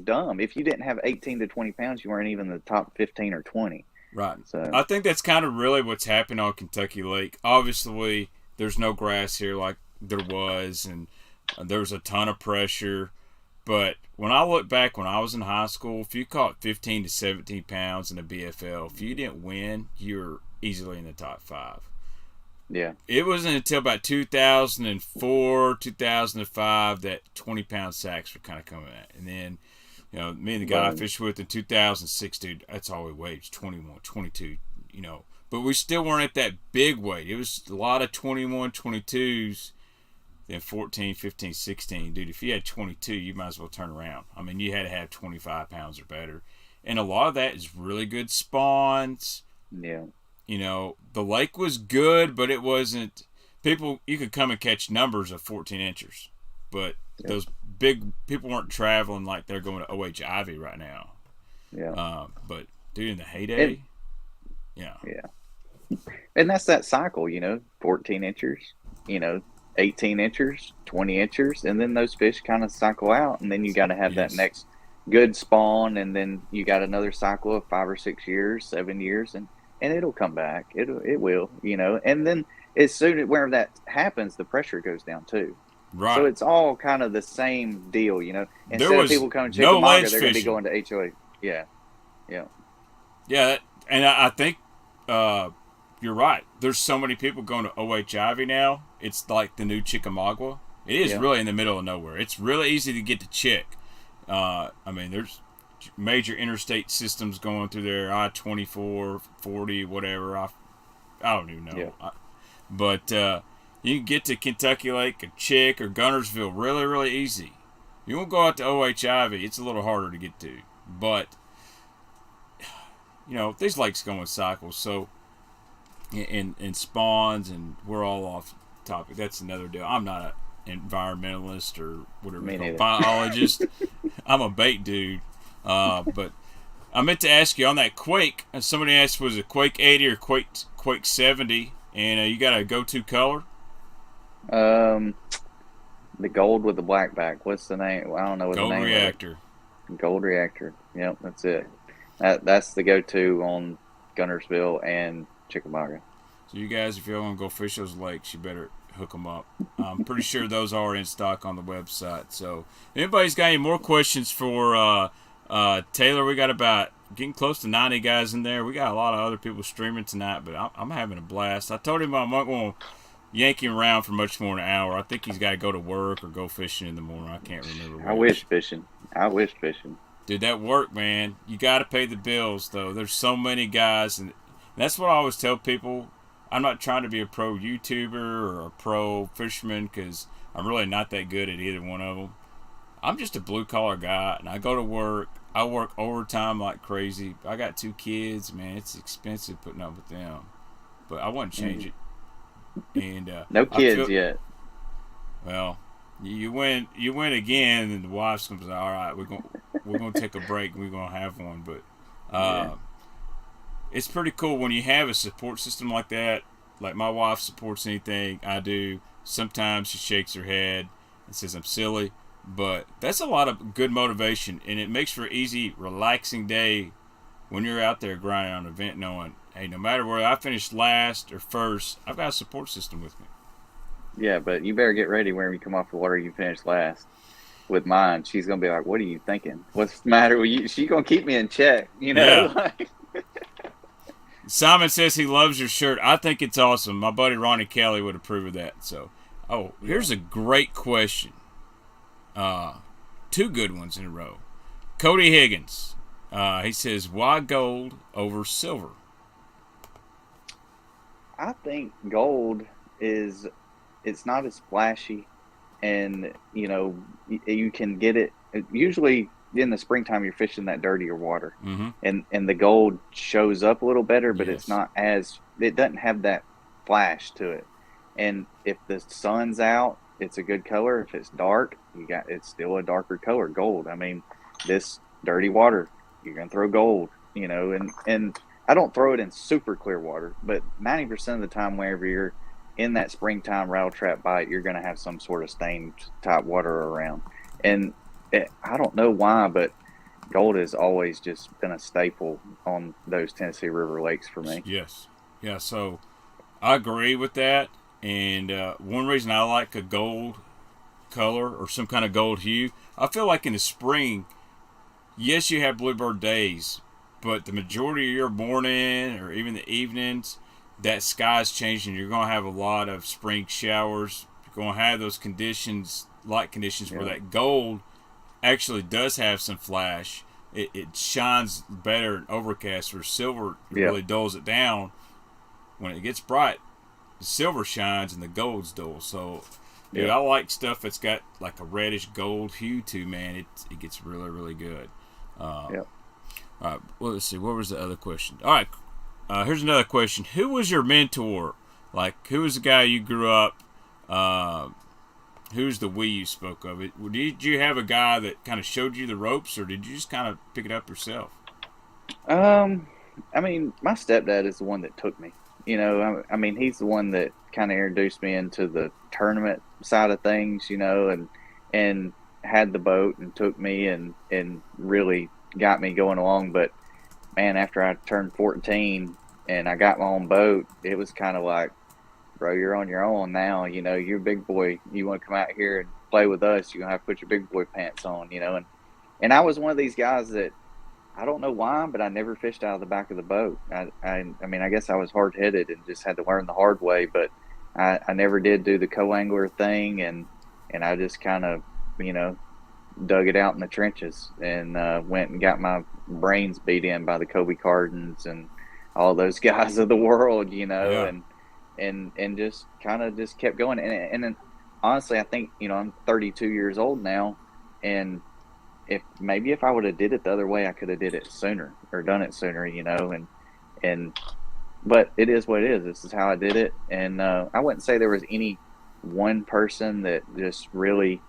dumb. If you didn't have 18 to 20 pounds, you weren't even in the top 15 or 20. Right. So I think that's kind of really what's happened on Kentucky Lake. Obviously, there's no grass here like there was, and there was a ton of pressure. But when I look back when I was in high school, if you caught 15 to 17 pounds in a BFL, if you didn't win, you were easily in the top 5. Yeah. It wasn't until about 2004, 2005 that 20-pound sacks were kind of coming out. And then, you know, me and the guy I fished with in 2006, dude, that's all we weighed, was 21, 22, you know. But we still weren't at that big weight. It was a lot of 21, 22s, then 14, 15, 16. Dude, if you had 22, you might as well turn around. I mean, you had to have 25 pounds or better. And a lot of that is really good spawns. Yeah. You know, the lake was good, but it wasn't. You could come and catch numbers of 14 inchers, but those big people weren't traveling like they're going to OH Ivy right now. Yeah. But dude, in the heyday, yeah. And that's that cycle, you know, 14 inchers, you know, 18 inchers, 20 inchers, and then those fish kind of cycle out, and then you got to have that next good spawn, and then you got another cycle of 5 or 6 years, 7 years, and it'll come back. It will, you know. And then as soon as whenever that happens, the pressure goes down too. Right. So it's all kind of the same deal, you know. Instead of people coming to Chickamauga, they're going to be going to HOA. Yeah. Yeah. Yeah, and I think you're right. There's so many people going to OH Ivy now. It's like the new Chickamauga. It is really in the middle of nowhere. It's really easy to get to Chick. I mean, there's major interstate systems going through there, I-24, 40, whatever. I don't even know. Yeah. But you can get to Kentucky Lake or Chick or Gunnersville really, really easy. You won't go out to OH Ivy. It's a little harder to get to. But, you know, these lakes go in cycles. So, in spawns, and we're all off topic. That's another deal. I'm not an environmentalist or whatever, biologist. I'm a bait dude. But I meant to ask you on that Quake. Somebody asked, was it Quake 80 or Quake 70? And you got a go-to color? The gold with the black back. What's the name? I don't know what the name Reactor. is. Gold Reactor. Yep, that's it. That's the go-to on Gunnersville and Chickamauga. So you guys, if you want to go fish those lakes, you better hook them up. I'm pretty sure those are in stock on the website. So if anybody's got any more questions for Taylor, we got about getting close to 90 guys in there. We got a lot of other people streaming tonight, but I'm having a blast. I told him I'm not going to yank him around for much more than an hour. I think he's got to go to work or go fishing in the morning. I can't remember which. I wish fishing. Dude, that work, man. You got to pay the bills, though. There's so many guys, and that's what I always tell people. I'm not trying to be a pro YouTuber or a pro fisherman because I'm really not that good at either one of them. I'm just a blue-collar guy, and I go to work. I work overtime like crazy. I got 2 kids, man. It's expensive putting up with them. But I want to change it. And no kids yet. Well, you win again, and the wife's gonna say, "All right, we're gonna take a break. And we're gonna have one." But it's pretty cool when you have a support system like that. Like my wife supports anything I do. Sometimes she shakes her head and says I'm silly, but that's a lot of good motivation, and it makes for an easy, relaxing day when you're out there grinding on an event, knowing, hey, no matter where I finish last or first, I've got a support system with me. Yeah, but you better get ready when you come off the water. You finish last. With mine, she's gonna be like, "What are you thinking? What's the matter with you?" She's gonna keep me in check, you know. Yeah. Simon says he loves your shirt. I think it's awesome. My buddy Ronnie Kelly would approve of that. So, here's a great question. 2 good ones in a row. Cody Higgins. He says, why gold over silver? I think gold it's not as flashy, and you know, you can get it usually in the springtime. You're fishing that dirtier water, and the gold shows up a little better, but it's not it doesn't have that flash to it. And if the sun's out, it's a good color. If it's dark, it's still a darker color, gold. I mean, this dirty water, you're gonna throw gold, you know, and I don't throw it in super clear water, but 90% of the time, whenever you're in that springtime rattle trap bite, you're gonna have some sort of stained type water around. And I don't know why, but gold has always just been a staple on those Tennessee River lakes for me. Yes. Yeah, so I agree with that. And one reason I like a gold color or some kind of gold hue, I feel like in the spring, yes, you have bluebird days, but the majority of your morning or even the evenings, that sky's changing. You're going to have a lot of spring showers. You're going to have those conditions, light conditions, where that gold actually does have some flash. It shines better in overcast, where silver really dulls it down. When it gets bright, the silver shines and the gold's dull. So, dude, I like stuff that's got like a reddish gold hue to, man. It gets really, really good. All right, well, let's see. What was the other question? All right, here's another question. Who was your mentor? Like, who was the guy you grew up? Who's the we you spoke of? Did you have a guy that kind of showed you the ropes, or did you just kind of pick it up yourself? I mean, my stepdad is the one that took me. You know, I mean, he's the one that kind of introduced me into the tournament side of things, you know, and had the boat and took me and really got me going along. But, man, after I turned 14 and I got my own boat, it was kind of like, bro, you're on your own now. You know, you're a big boy. You want to come out here and play with us, you're going to have to put your big boy pants on, you know. And I was one of these guys that, I don't know why, but I never fished out of the back of the boat. I mean, I guess I was hard-headed and just had to learn the hard way, but I never did do the co-angler thing, and I just kind of, you know, dug it out in the trenches and went and got my brains beat in by the Kobe Cardons and all those guys of the world, you know, and just kind of just kept going. And then, honestly, I think, you know, I'm 32 years old now, and if I would have did it the other way, I could have did it sooner or done it sooner, you know, but it is what it is. This is how I did it. And I wouldn't say there was any one person that just really,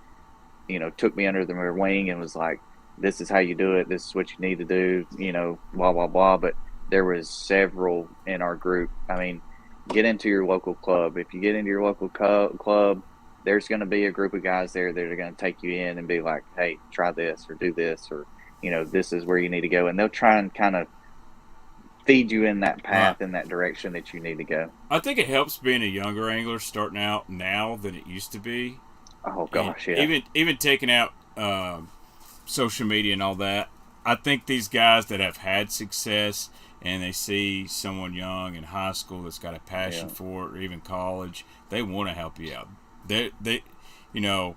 you know, took me under their wing and was like, this is how you do it. This is what you need to do, you know, blah, blah, blah. But there was several in our group. I mean, get into your local club. If you get into your local club, there's going to be a group of guys there that are going to take you in and be like, hey, try this or do this, or, you know, this is where you need to go. And they'll try and kind of feed you in that path, in that direction that you need to go. I think it helps being a younger angler starting out now than it used to be. Oh, gosh, yeah. Even taking out social media and all that, I think these guys that have had success and they see someone young in high school that's got a passion for it, or even college, they want to help you out. They, you know,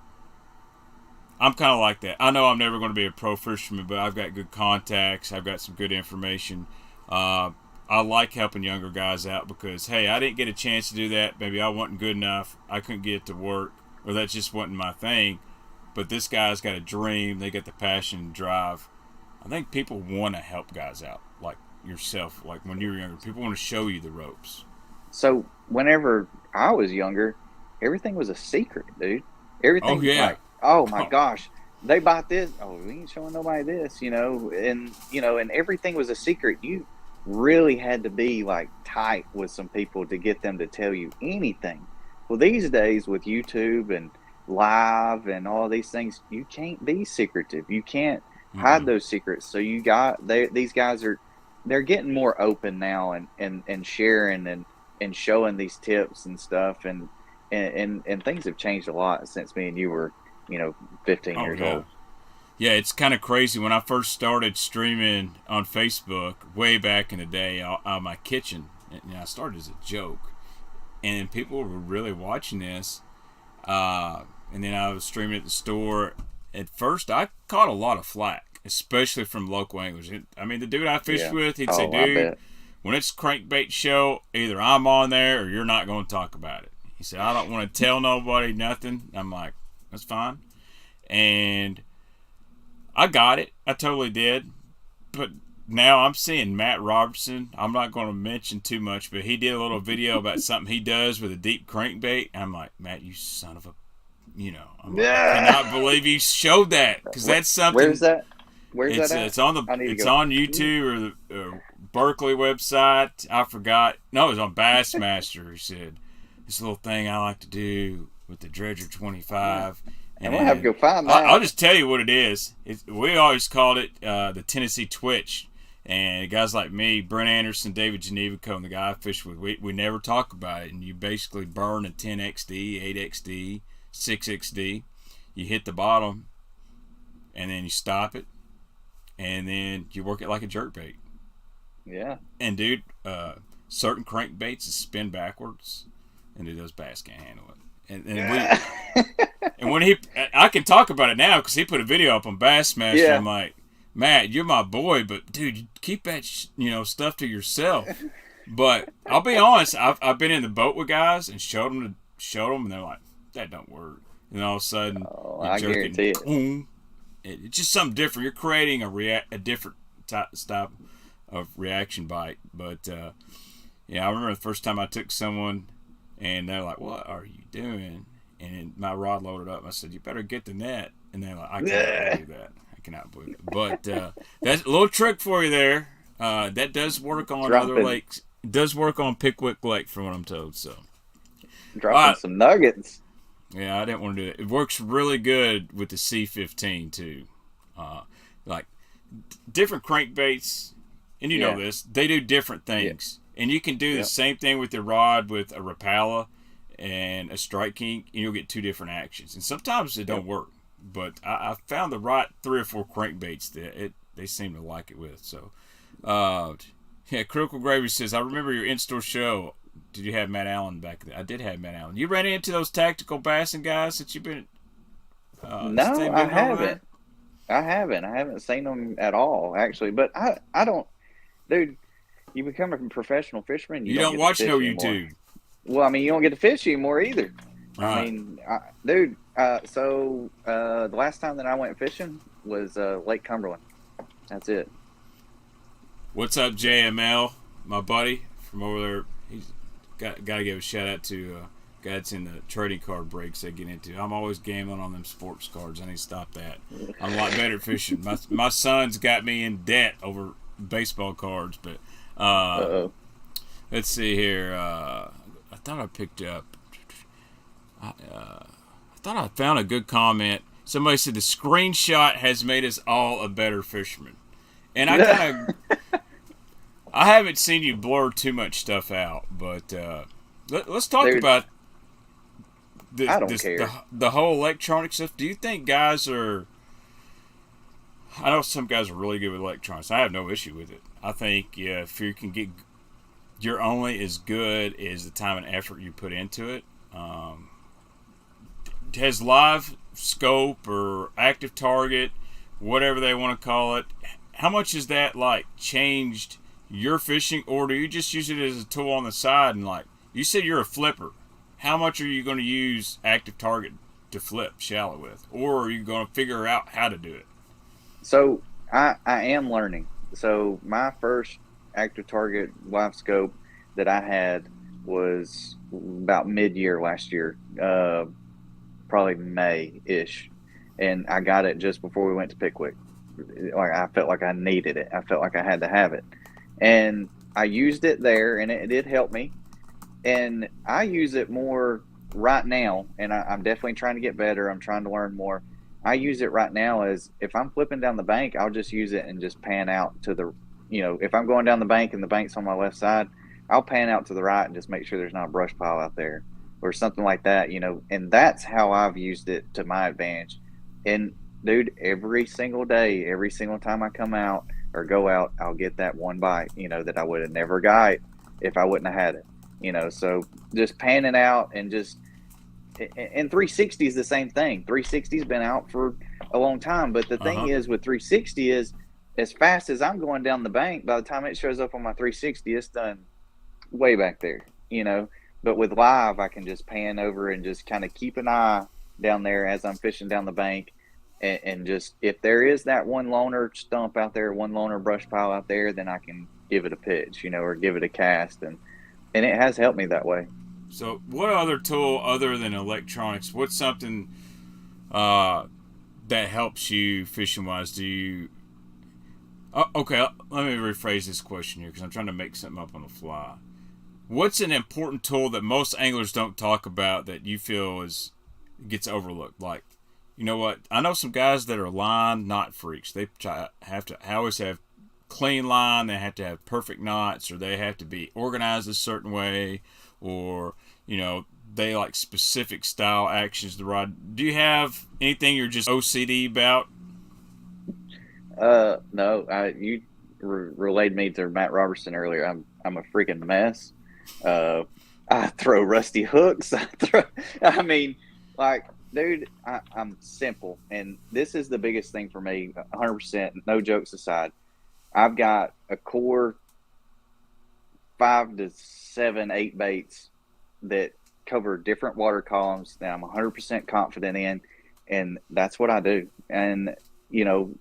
I'm kind of like that. I know I'm never going to be a pro fisherman, but I've got good contacts. I've got some good information. I like helping younger guys out because, hey, I didn't get a chance to do that. Maybe I wasn't good enough. I couldn't get it to work, or that just wasn't my thing. But this guy's got a dream. They got the passion and drive. I think people want to help guys out, like yourself. Like when you were younger, people want to show you the ropes. So whenever I was younger, everything was a secret, dude. Everything was like, oh my gosh, they bought this. Oh, we ain't showing nobody this, you know. And, you know, and everything was a secret. You really had to be like tight with some people to get them to tell you anything. Well, these days with YouTube and live and all these things, you can't be secretive. You can't hide those secrets. So these guys they're getting more open now and sharing and showing these tips and stuff, and things have changed a lot since me and you were, you know, 15 years old. Yeah, it's kind of crazy. When I first started streaming on Facebook way back in the day out of my kitchen, and I started as a joke, and people were really watching this, and then I was streaming at the store. At first, I caught a lot of flack, especially from local anglers. I mean, the dude I fished with, he'd say, dude, when it's crankbait show, either I'm on there or you're not going to talk about it. He said, I don't want to tell nobody nothing. I'm like, that's fine. And I got it. I totally did. But now I'm seeing Matt Robertson. I'm not going to mention too much, but he did a little video about something he does with a deep crankbait. I'm like, Matt, you son of a, you know, I cannot believe you showed that, because that's something. Where's that? Where's that at? It's on YouTube or the Berkeley website. I forgot. No, it was on Bassmaster. He said, this little thing I like to do with the Dredger 25. And we'll have to go find that. I'll just tell you what it is. We always called it the Tennessee Twitch. And guys like me, Brent Anderson, David Genevico, and the guy I fish with, we never talk about it. And you basically burn a 10XD, 8XD, 6XD. You hit the bottom, and then you stop it, and then you work it like a jerkbait. Yeah. And dude, certain crankbaits that spin backwards, and those bass can't handle it. And when I can talk about it now because he put a video up on Bassmaster. Yeah. I'm like, Matt, you're my boy, but dude, you keep that stuff to yourself. But I'll be honest, I've been in the boat with guys and showed them, and they're like, that don't work. And all of a sudden, I guarantee it. Boom. It's just something different. You're creating a different type of reaction bite. But yeah, I remember the first time I took someone, and they're like, "What are you doing?" And my rod loaded up. I said, "You better get the net." And they're like, "I cannot believe that. I cannot believe it." But that's a little trick for you there. That does work on other lakes. It does work on Pickwick Lake, from what I'm told. So dropping some nuggets. Yeah, I didn't want to do it. It works really good with the C15 too. Like different crankbaits, and you know this, they do different things. Yeah. And you can do the same thing with the rod with a Rapala and a strike kink, and you'll get two different actions. And sometimes it don't work, but I found the right 3 or 4 crankbaits that they seem to like it with. So, Critical Gravy says, I remember your in-store show. Did you have Matt Allen back there? I did have Matt Allen. You ran into those tactical bassing guys since you've been? No, I haven't. I haven't seen them at all, actually. But I don't, dude. You become a professional fisherman. You don't watch no YouTube. Well, I mean, you don't get to fish anymore either. Right. I mean, dude. So the last time that I went fishing was Lake Cumberland. That's it. What's up, JML, my buddy from over there? He's got to give a shout out to guys in the trading card breaks they get into. I'm always gambling on them sports cards. I need to stop that. I'm a lot better at fishing. My son's got me in debt over baseball cards, but let's see here. I thought I picked up. I thought I found a good comment. Somebody said the screenshot has made us all a better fisherman, and I kind of. I haven't seen you blur too much stuff out, but let's talk about the whole electronic stuff. Do you think guys are... I know some guys are really good with electronics. I have no issue with it. I think if you can get... You're only as good as the time and effort you put into it. Has live scope or active target, whatever they want to call it, how much has that changed your fishing, or do you just use it as a tool on the side? And you said you're a flipper, how much are you going to use active target to flip shallow with, or are you going to figure out how to do it? So I am learning. So my first active target live scope that I had was about mid-year last year, probably May-ish, and I got it just before we went to Pickwick. I felt like I needed it. I felt like I had to have it. And I used it there, and it did help me. And I use it more right now, and I'm definitely trying to get better. I'm trying to learn more. I use it right now as if I'm flipping down the bank, I'll just use it and just pan out to the, if I'm going down the bank and the bank's on my left side, I'll pan out to the right and just make sure there's not a brush pile out there or something like that, and that's how I've used it to my advantage. And dude, every single day, every single time I come out or go out, I'll get that one bite, that I would have never got if I wouldn't have had it, so just panning out and just, and 360 is the same thing. 360 has been out for a long time, but the thing is with 360 is as fast as I'm going down the bank, by the time it shows up on my 360, it's done way back there, but with live, I can just pan over and just kind of keep an eye down there as I'm fishing down the bank. And just, if there is that one loner stump out there, one loner brush pile out there, then I can give it a pitch, or give it a cast. And it has helped me that way. So what other tool other than electronics, what's something that helps you fishing-wise? Do you... okay, let me rephrase this question here because I'm trying to make something up on the fly. What's an important tool that most anglers don't talk about that you feel gets overlooked? You know what? I know some guys that are line knot freaks. They always have clean line. They have to have perfect knots, or they have to be organized a certain way, or they like specific style actions to rod. Do you have anything you're just OCD about? No. You relayed me to Matt Robertson earlier. I'm a freaking mess. I throw rusty hooks. I mean, like, dude, I'm simple. And this is the biggest thing for me, 100%, no jokes aside. I've got a core 5 to 7, 8 baits that cover different water columns that I'm 100% confident in. And that's what I do. And, you know,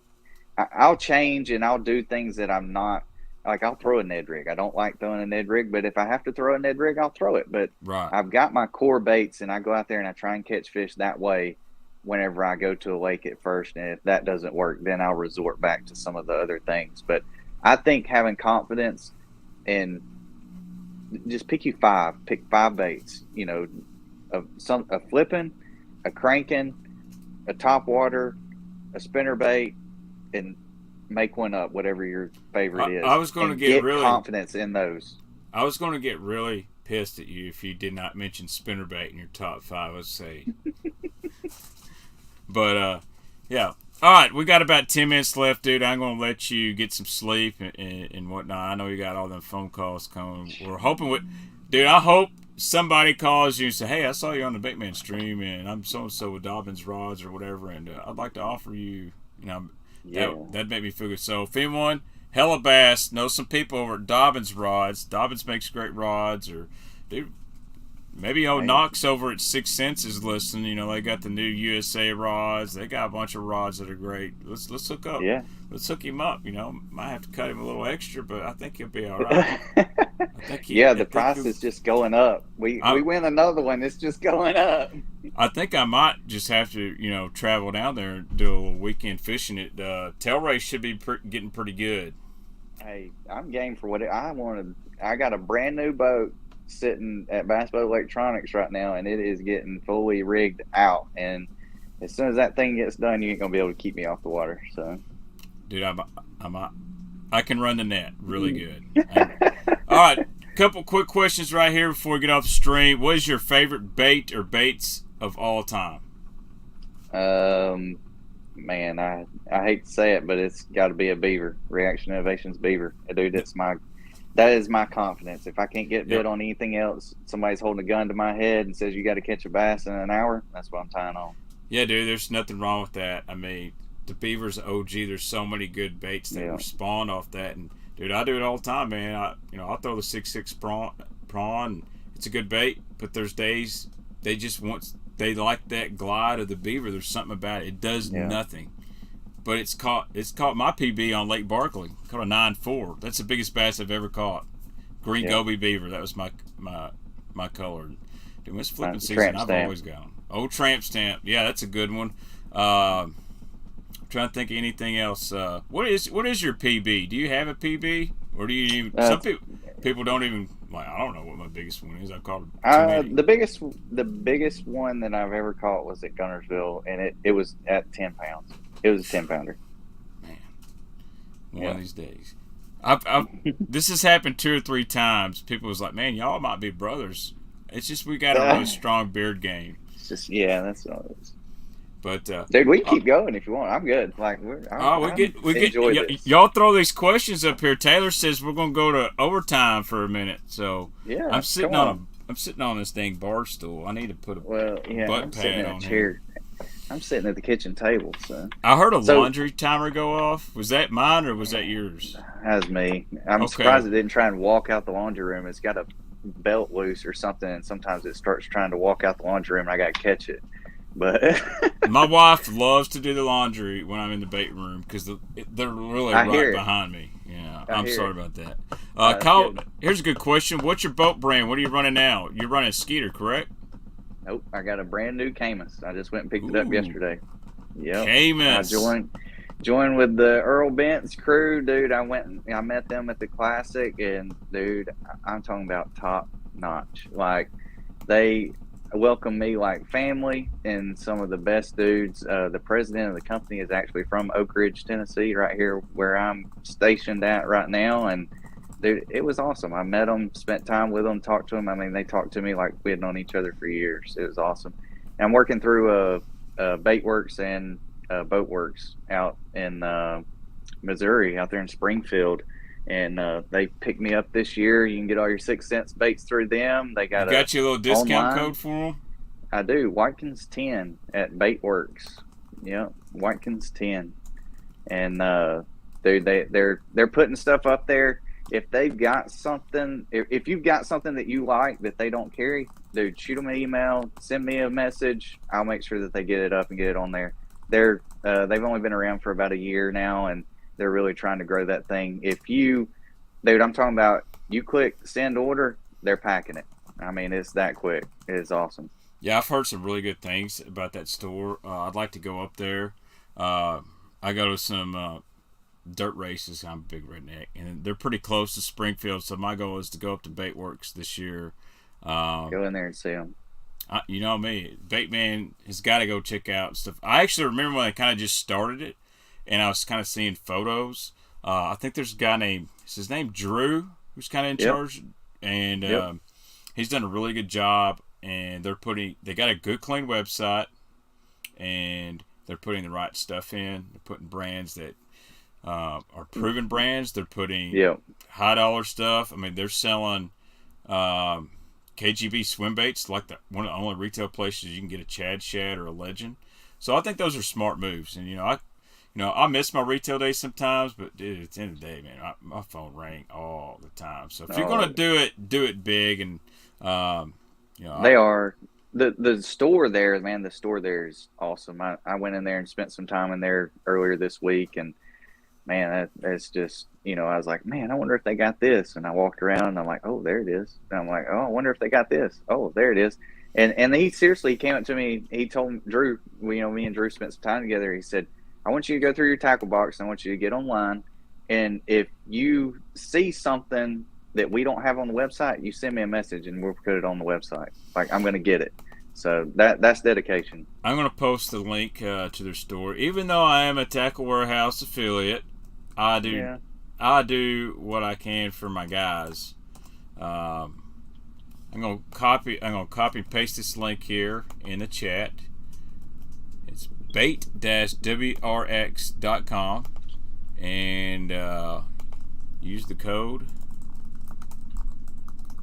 I'll change and I'll do things that I'm not. Like, I'll throw a Ned rig. I don't like throwing a Ned rig, but if I have to throw a Ned rig, I'll throw it. But I've got my core baits, and I go out there and I try and catch fish that way whenever I go to a lake at first. And if that doesn't work, then I'll resort back to some of the other things. But I think having confidence and just pick 5 baits, you know, a flipping, a cranking, a top water, a spinnerbait, and make one up, whatever your favorite is. I was going to get really confidence in those. I was going to get really pissed at you if you did not mention spinnerbait in your top 5. Let's say, but yeah. All right, we got about 10 minutes left, dude. I'm going to let you get some sleep and whatnot. I know you got all them phone calls coming. We're hoping dude. I hope somebody calls you and say, "Hey, I saw you on the Baitman stream, and I'm so and so with Dobbins rods or whatever, and I'd like to offer you, you know." Yeah. That'd make me feel good. So if anyone, hella bass, knows some people over at Dobbins Rods, Dobbins makes great rods, or dude, maybe old Knox over at 6 Cents is listening. You know, they got the new USA rods. They got a bunch of rods that are great. Let's hook up. Yeah. Let's hook him up. You know, might have to cut him a little extra, but I think he'll be all right. The price is just going up. We win another one. It's just going up. I think I might just have to, you know, travel down there and do a little weekend fishing. Tail race should be getting pretty good. Hey, I'm game for what I wanted. I got a brand new boat sitting at Bass Boat Electronics right now, and it is getting fully rigged out. And as soon as that thing gets done, you ain't gonna be able to keep me off the water. So, dude, I can run the net really good. All right, couple quick questions right here before we get off the stream. What is your favorite bait or baits of all time? Man, I hate to say it, but it's got to be a beaver. Reaction Innovations beaver, dude. That is my confidence. If I can't get bit on anything else, somebody's holding a gun to my head and says you got to catch a bass in an hour. That's what I'm tying on. Yeah, dude. There's nothing wrong with that. I mean, the beaver's OG. There's so many good baits that were spawned off that, and dude, I do it all the time, man. I'll throw the 6.6 prawn. It's a good bait, but there's days they like that glide of the beaver. There's something about it. It does nothing. But it's caught my PB on Lake Barkley. Caught a 9.4. That's the biggest bass I've ever caught. Green goby beaver. That was my color. Dude, it's flipping season. I've always gone. Old tramp stamp. Yeah, that's a good one. I'm trying to think of anything else. What is your PB? Do you have a PB, or do you even? Some people don't even. Like, I don't know what my biggest one is. I've caught the biggest one that I've ever caught was at Gunnersville, and it was at 10 pounds. It was a 10-pounder. Man, one of these days. This has happened 2 or 3 times. People was like, "Man, y'all might be brothers." It's just we got a really strong beard game. It's just that's all it is. But dude, we can keep going if you want. I'm good. Like y'all throw these questions up here. Taylor says we're gonna go to overtime for a minute. So I'm sitting on this dang bar stool. I need to put a butt pad on here. I'm sitting at the kitchen table. So I heard a laundry timer go off. Was that mine or was that yours? That was me. I'm surprised it didn't try and walk out the laundry room. It's got a belt loose or something, and sometimes it starts trying to walk out the laundry room, and I got to catch it. But my wife loves to do the laundry when I'm in the bait room because they're really right behind me. Yeah, I'm sorry about that. Kyle, here's a good question. What's your boat brand? What are you running now? You're running a Skeeter, correct? Nope, I got a brand new Camus. I just went and picked it up yesterday. Yep. Camus. I joined with the Earl Bent's crew, dude. I met them at the Classic, and dude, I'm talking about top notch. Like, they welcome me like family, and some of the best dudes. The president of the company is actually from Oak Ridge, Tennessee, right here where I'm stationed at right now. And dude, it was awesome. I met them, spent time with them, talked to them. I mean, they talked to me like we had known each other for years. It was awesome. And I'm working through Baitworks and Boatworks out in Missouri, out there in Springfield. and they picked me up this year. You can get all your 6 cents baits through them. They You got got your little discount online code for them? I do. Watkins 10 at Baitworks. Yep, Watkins 10, and they're putting stuff up there. If they've got something, if you've got something that you like that they don't carry, dude, shoot them an email, send me a message. I'll make sure that they get it up and get it on there. They've only been around for about a year now, and they're really trying to grow that thing. Dude, I'm talking about, you click send order, they're packing it. I mean, it's that quick. It's awesome. Yeah, I've heard some really good things about that store. I'd like to go up there. I go to some dirt races. I'm a big redneck, and they're pretty close to Springfield. So my goal is to go up to Baitworks this year. Go in there and see them. You know me, Baitman has got to go check out stuff. I actually remember when they kind of just started it, and I was kind of seeing photos. I think there's a guy named, is his name Drew, who's kind of in charge, and he's done a really good job. And they got a good, clean website, and they're putting the right stuff in. They're putting brands that are proven brands. They're putting high dollar stuff. I mean, they're selling KGB swim baits, like one of the only retail places you can get a Chad Shad or a Legend. So I think those are smart moves. And I miss my retail days sometimes, but dude, at the end of the day, man, my phone rang all the time. So if you're gonna do it big, and they are. The store there, man, the store there is awesome. I went in there and spent some time in there earlier this week, and man, that's just, I was like, man, I wonder if they got this. And I walked around and I'm like, oh, there it is. And I'm like, oh, I wonder if they got this. Oh, there it is. And he seriously came up to me. He told Drew, me and Drew spent some time together. He said, I want you to go through your tackle box, and I want you to get online. And if you see something that we don't have on the website, you send me a message and we'll put it on the website. Like, I'm going to get it. So that's dedication. I'm going to post the link to their store. Even though I am a Tackle Warehouse affiliate, I do what I can for my guys. I'm going to copy and paste this link here in the chat. It's bait-wrx.com, and use the code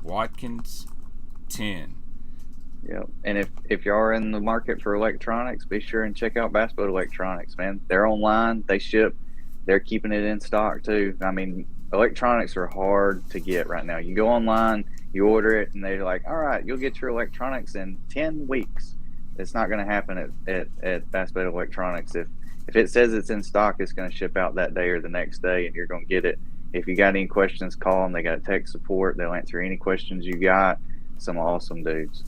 Watkins 10. Yep. And if you are in the market for electronics, be sure and check out Bass Boat Electronics, man. They're online, they ship, they're keeping it in stock too. I mean, electronics are hard to get right now. You go online, you order it, and they're like, all right, you'll get your electronics in 10 weeks. It's not going to happen at Bass Boat Electronics. If it says it's in stock, it's going to ship out that day or the next day, and you're going to get it. If you got any questions, call them. They got tech support. They'll answer any questions you got. Some awesome dudes.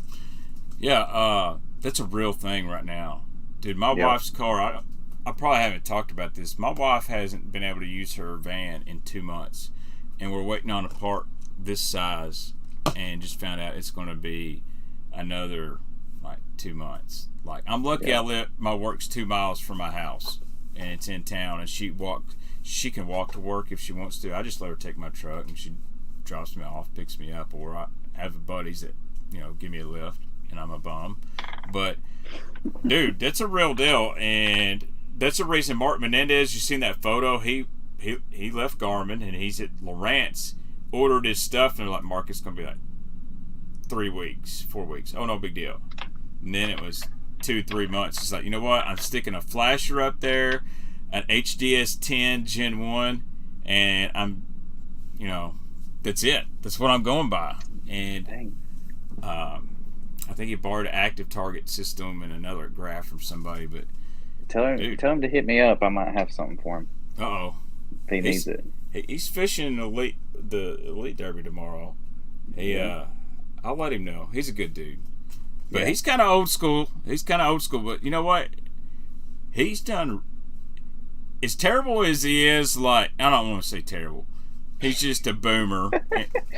Yeah, that's a real thing right now. Dude, my wife's car, I probably haven't talked about this. My wife hasn't been able to use her van in 2 months, and we're waiting on a part this size, and just found out it's going to be another, 2 months. Like, I'm lucky my work's 2 miles from my house, and it's in town, and she can walk to work if she wants to. I just let her take my truck, and she drops me off, picks me up, or I have buddies that, give me a lift, and I'm a bum. But, dude, that's a real deal, and that's the reason Mark Mendez, you seen that photo, he left Garmin, and he's at Lawrence, ordered his stuff, and they're like, Mark, it's going to be 3 weeks, 4 weeks. Oh, no big deal. And then it was 2-3 months. It's like, you know what? I'm sticking a flasher up there, an HDS 10 Gen 1, and I'm, that's it. That's what I'm going by. And I think he borrowed an active target system and another graph from somebody. But tell him to hit me up. I might have something for him. Uh-oh. If he needs it. He's fishing the Elite Derby tomorrow. I'll let him know. He's a good dude. But he's kind of old school. But you know what? He's done, as terrible as he is, I don't want to say terrible. He's just a boomer.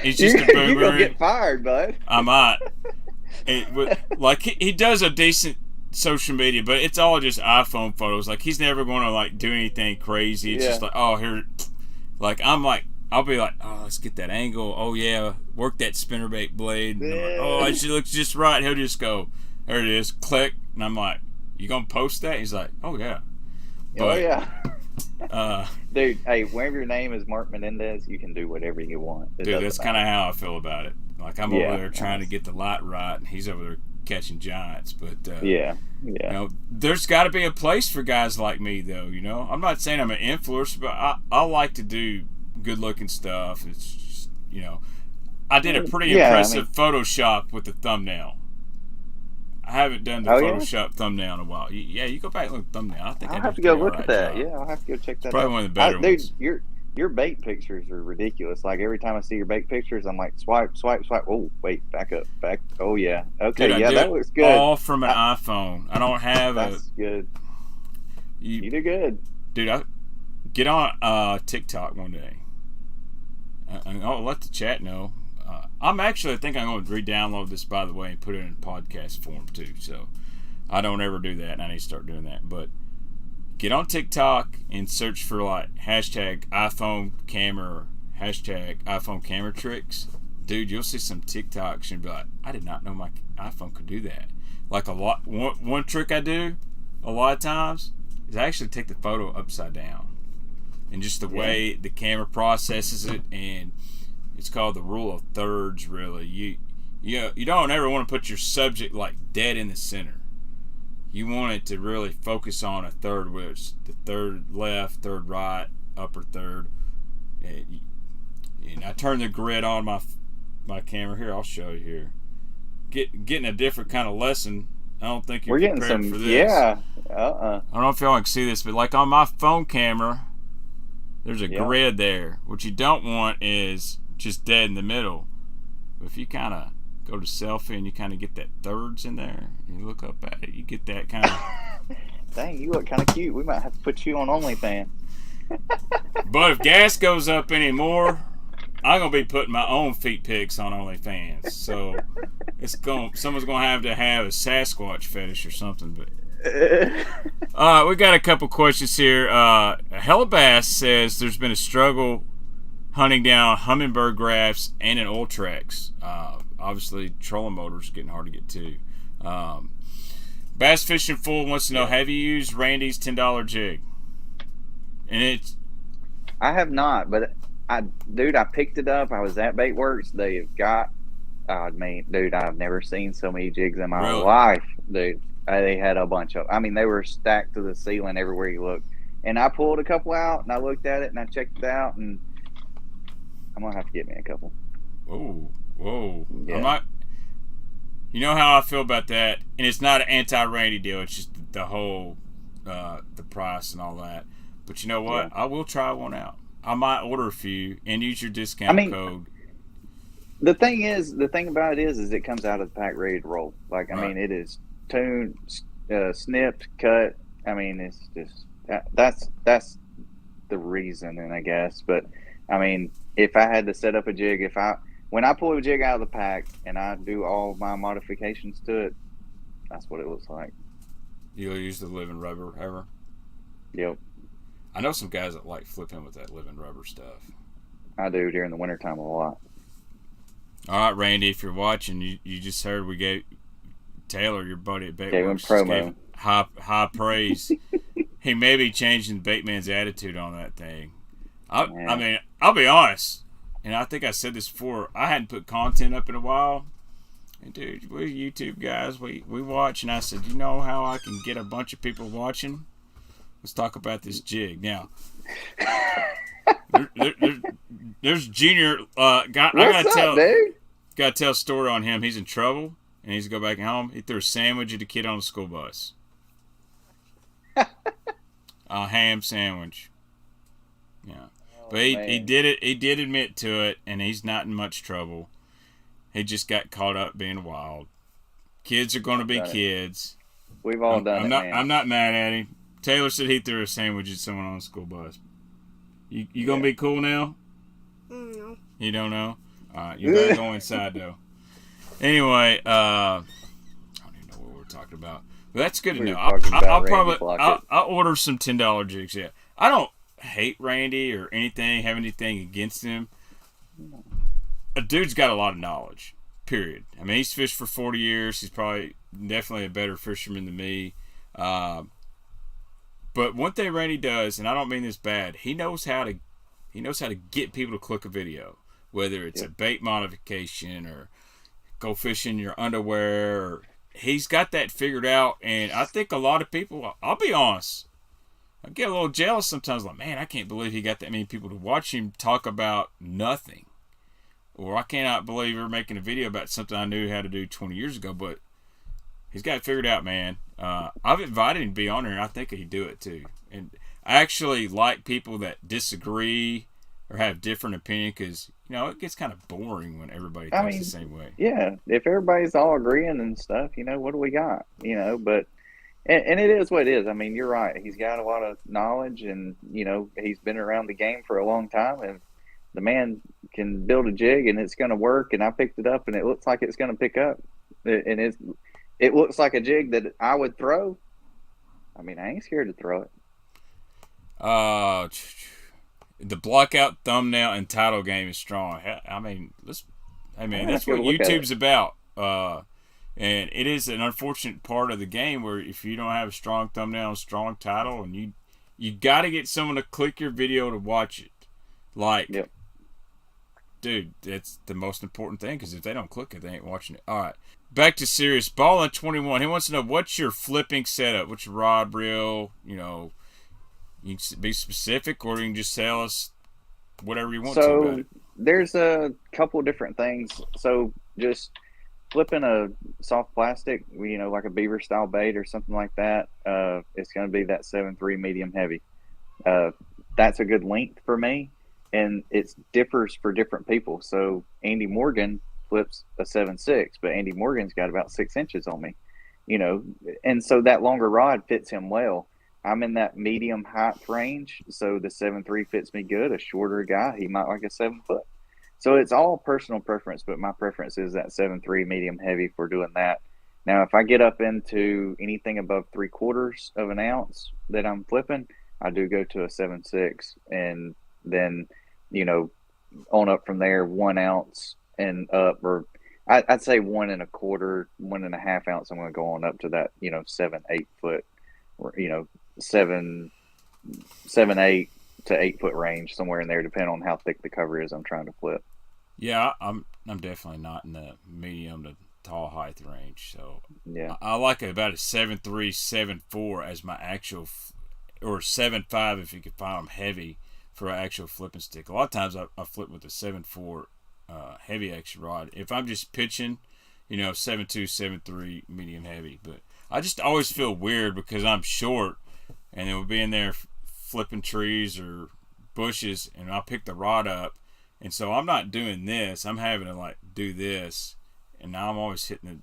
He's just a boomer. You're going to get fired, bud. I might. He does a decent social media, but it's all just iPhone photos. He's never going to, do anything crazy. It's just here. I'll be like, oh, let's get that angle. Oh, yeah, work that spinnerbait blade. And I'm like, oh, it looks just right. He'll just go, there it is, click. And I'm like, you going to post that? He's like, oh, yeah. But, oh, yeah. Dude, hey, whenever your name is Mark Menendez, you can do whatever you want. It Dude, doesn't that's kind matter. of how I feel about it. Like I'm over Yeah, there trying to get the light right, and he's over there catching giants. But yeah, yeah. there's got to be a place for guys like me, though. I'm not saying I'm an influencer, but I like to do good looking stuff. It's just, I did a pretty Yeah, I impressive mean, Photoshop with the thumbnail. I haven't done the oh yeah. Photoshop thumbnail in a while. Yeah, you go back and look at the thumbnail. I think I I'll did have a to go pretty all look at right that. job. Yeah, I'll have to go check It's that probably out. one of the better Dude, ones. your bait pictures are ridiculous. Like every time I see your bait pictures, I'm like, swipe, swipe, swipe. Oh, wait, back up, back. Oh yeah, okay, Dude, I yeah, do that it looks good. all from an I, iPhone. I don't have a. that's good. You, You do good. dude, I get on TikTok one day. I'll let the chat know. I think I'm going to re-download this, by the way, and put it in podcast form too. So I don't ever do that, and I need to start doing that. But get on TikTok and search for like hashtag iPhone camera, hashtag iPhone camera tricks. Dude, you'll see some TikToks and be like, I did not know my iPhone could do that. Like one trick I do a lot of times is I actually take the photo upside down, and just the way the camera processes it, and it's called the rule of thirds. Really, you don't ever want to put your subject like dead in the center. You want it to really focus on a third, which the third left, third right, upper third. And I turn the grid on my camera here. I'll show you here. Getting a different kind of lesson. I don't think you're We're getting prepared some. for this. Yeah. I don't know if y'all can see this, but like on my phone camera, there's a grid there. What you don't want is just dead in the middle. But if you kind of go to selfie and you kind of get that thirds in there, and you look up at it, you get that kind of. Dang, you look kind of cute. We might have to put you on OnlyFans. But if gas goes up anymore, I'm gonna be putting my own feet pics on OnlyFans. So someone's gonna have a Sasquatch fetish or something. But we got a couple questions here. Hellabass says there's been a struggle hunting down hummingbird graphs and an Ultrax. Obviously, trolling motors getting hard to get to. Bass Fishing Fool wants to know: have you used Randy's $10 jig? And I have not, but I picked it up. I was at Baitworks. They've got, dude, I've never seen so many jigs in my life, dude. They had a bunch of. I mean, they were stacked to the ceiling everywhere you looked. And I pulled a couple out, and I looked at it, and I checked it out, and I'm gonna have to get me a couple. Whoa! Yeah. You know how I feel about that, and it's not an anti-Randy deal. It's just the whole, the price and all that. But you know what? I will try one out. I might order a few and use your discount code. The thing about it is it comes out of the pack ready to roll. Like, I mean, it is tuned, snipped, cut. I mean, it's just that's the reason, I guess. But I mean, if I had to set up a jig, when I pull a jig out of the pack and I do all my modifications to it, that's what it looks like. You'll use the living rubber ever? Yep. I know some guys that like flipping with that living rubber stuff. I do during the wintertime a lot. All right, Randy, if you're watching, you just heard we gave Taylor, your buddy at Baitworks, gave him promo. High praise. He may be changing Baitman's attitude on that thing. I mean, I'll be honest, and I think I said this before, I hadn't put content up in a while. And dude, we YouTube guys, we watch, and I said, you know how I can get a bunch of people watching? Let's talk about this jig. Now, there's Junior. I gotta tell a story on him. He's in trouble, and he's to go back home. He threw a sandwich at a kid on a school bus. A ham sandwich. Yeah. But he did it. He did admit to it, and he's not in much trouble. He just got caught up being wild. Kids are going to be kids. We've all done it, man. I'm not mad at him. Taylor said he threw a sandwich at someone on a school bus. You gonna be cool now? No. You don't know? Alright, you better go inside though. Anyway, I don't even know what we're talking about. But that's good to know. I'll order some $10 jigs. Yeah, I don't hate Randy or anything. Have anything against him? A dude's got a lot of knowledge. Period. I mean, he's fished for 40 years. He's probably definitely a better fisherman than me. But one thing Randy does, and I don't mean this bad, he knows how to get people to click a video, whether it's a bait modification or go fishing your underwear. Or, he's got that figured out, and I think a lot of people, I'll be honest, I get a little jealous sometimes, like, man, I can't believe he got that many people to watch him talk about nothing. Or I cannot believe we're making a video about something I knew how to do 20 years ago, but he's got it figured out, man. I've invited him to be on there, and I think he'd do it too. And I actually like people that disagree or have different opinion, because it gets kind of boring when everybody thinks the same way. Yeah, if everybody's all agreeing and stuff, what do we got? But and it is what it is. I mean, you're right. He's got a lot of knowledge, and he's been around the game for a long time, and the man can build a jig and it's going to work. And I picked it up, and it looks like it's going to pick up, and it looks like a jig that I would throw. I mean, I ain't scared to throw it. The blockout thumbnail and title game is strong. I mean, that's what YouTube's about. And it is an unfortunate part of the game where if you don't have a strong thumbnail and strong title, and you got to get someone to click your video to watch it. Like, dude, that's the most important thing, because if they don't click it, they ain't watching it. All right. Back to serious. Ballin' 21. He wants to know, what's your flipping setup? What's your rod, reel? You can be specific, or you can just tell us whatever you want to about it. There's a couple different things. So just flipping a soft plastic, like a beaver style bait or something like that, it's going to be that 7.3 medium heavy. That's a good length for me, and it differs for different people. So Andy Morgan flips a 7.6, but Andy Morgan's got about 6 inches on me, and so that longer rod fits him well. I'm in that medium height range, so the 7.3 fits me good. A shorter guy, he might like a 7 foot. So it's all personal preference, but my preference is that 7.3 medium heavy for doing that. Now, if I get up into anything above 3/4 of an ounce that I'm flipping, I do go to a 7.6, and then, on up from there, 1 ounce and up, or I'd say 1 1/4, 1.5 ounce. I'm going to go on up to that, 7-8 foot, 7-8 to 8 foot range, somewhere in there, depending on how thick the cover is I'm trying to flip. Yeah, I'm definitely not in the medium to tall height range. So yeah, I like about a 7.3, 7.4 as my actual, or 7.5 if you could find them heavy for an actual flipping stick. A lot of times I flip with a 7.4 heavy action rod. If I'm just pitching, 7.2, 7.3 medium heavy. But I just always feel weird because I'm short, and it will be in there flipping trees or bushes, and I'll pick the rod up, and so I'm not doing this. I'm having to do this, and now I'm always hitting the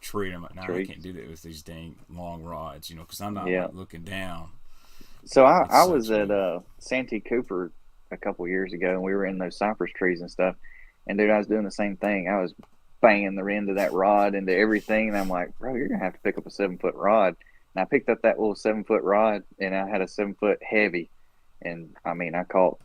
tree. I'm like, no, I can't do that with these dang long rods, because I'm not looking down. So I was at Santee Cooper a couple years ago, and we were in those cypress trees and stuff, and dude, I was doing the same thing. I was banging the end of that rod into everything, and I'm like, bro, you're gonna have to pick up a 7 foot rod. And I picked up that little 7 foot rod, and I had a 7 foot heavy, and I mean, I caught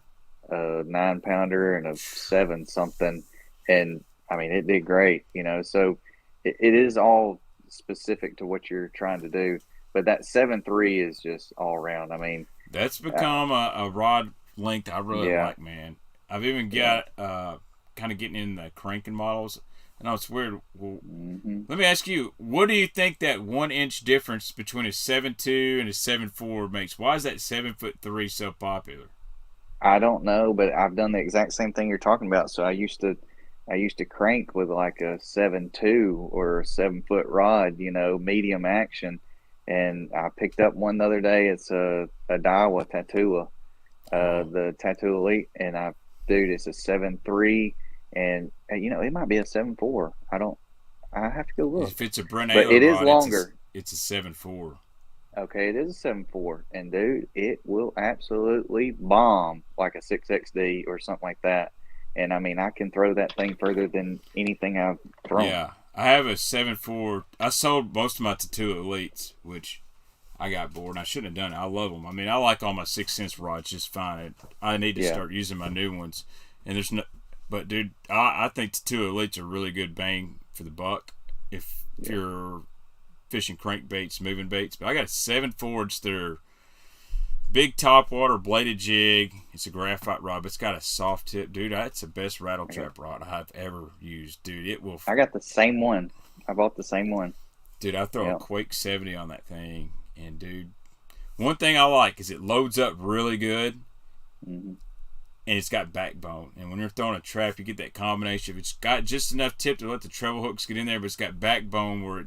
a 9 pounder and a 7 something, and I mean, it did great, So it is all specific to what you're trying to do, but that 7.3 is just all around. I mean, that's become a rod length I really like, man. I've even got kind of getting in the cranking models. I know it's weird. Well, let me ask you, what do you think that 1 inch difference between a 7.2 and a 7.4 makes? Why is that 7.3 so popular? I don't know, but I've done the exact same thing you're talking about. So I used to crank with like a 7.2 or a 7 foot rod, medium action. And I picked up one the other day. It's a Daiwa Tattooa, the Tattoo Elite, and it's a 7.3. And it might be a 7.4. I have to go look. If it's a Brent, but it is longer. It's a 7.4. Okay, it is a 7.4, and dude, it will absolutely bomb like a 6XD or something like that. And I mean, I can throw that thing further than anything I've thrown. Yeah, I have a 7.4. I sold most of my Tattoo Elites, which I got bored, and I shouldn't have done it. I love them. I mean, I like all my 6 cents rods just fine. I need to start using my new ones, and there's no. But dude, I think Tattoo Elites are really good bang for the buck if you're fishing crankbaits, moving baits. But I got 7.4s that are big topwater bladed jig. It's a graphite rod, but it's got a soft tip, dude. That's the best rattle trap rod I've ever used, dude. It will. I got the same one. I bought the same one. Dude, I throw a Quake 70 on that thing, and dude, one thing I like is it loads up really good, and it's got backbone. And when you're throwing a trap, you get that combination. It's got just enough tip to let the treble hooks get in there, but it's got backbone where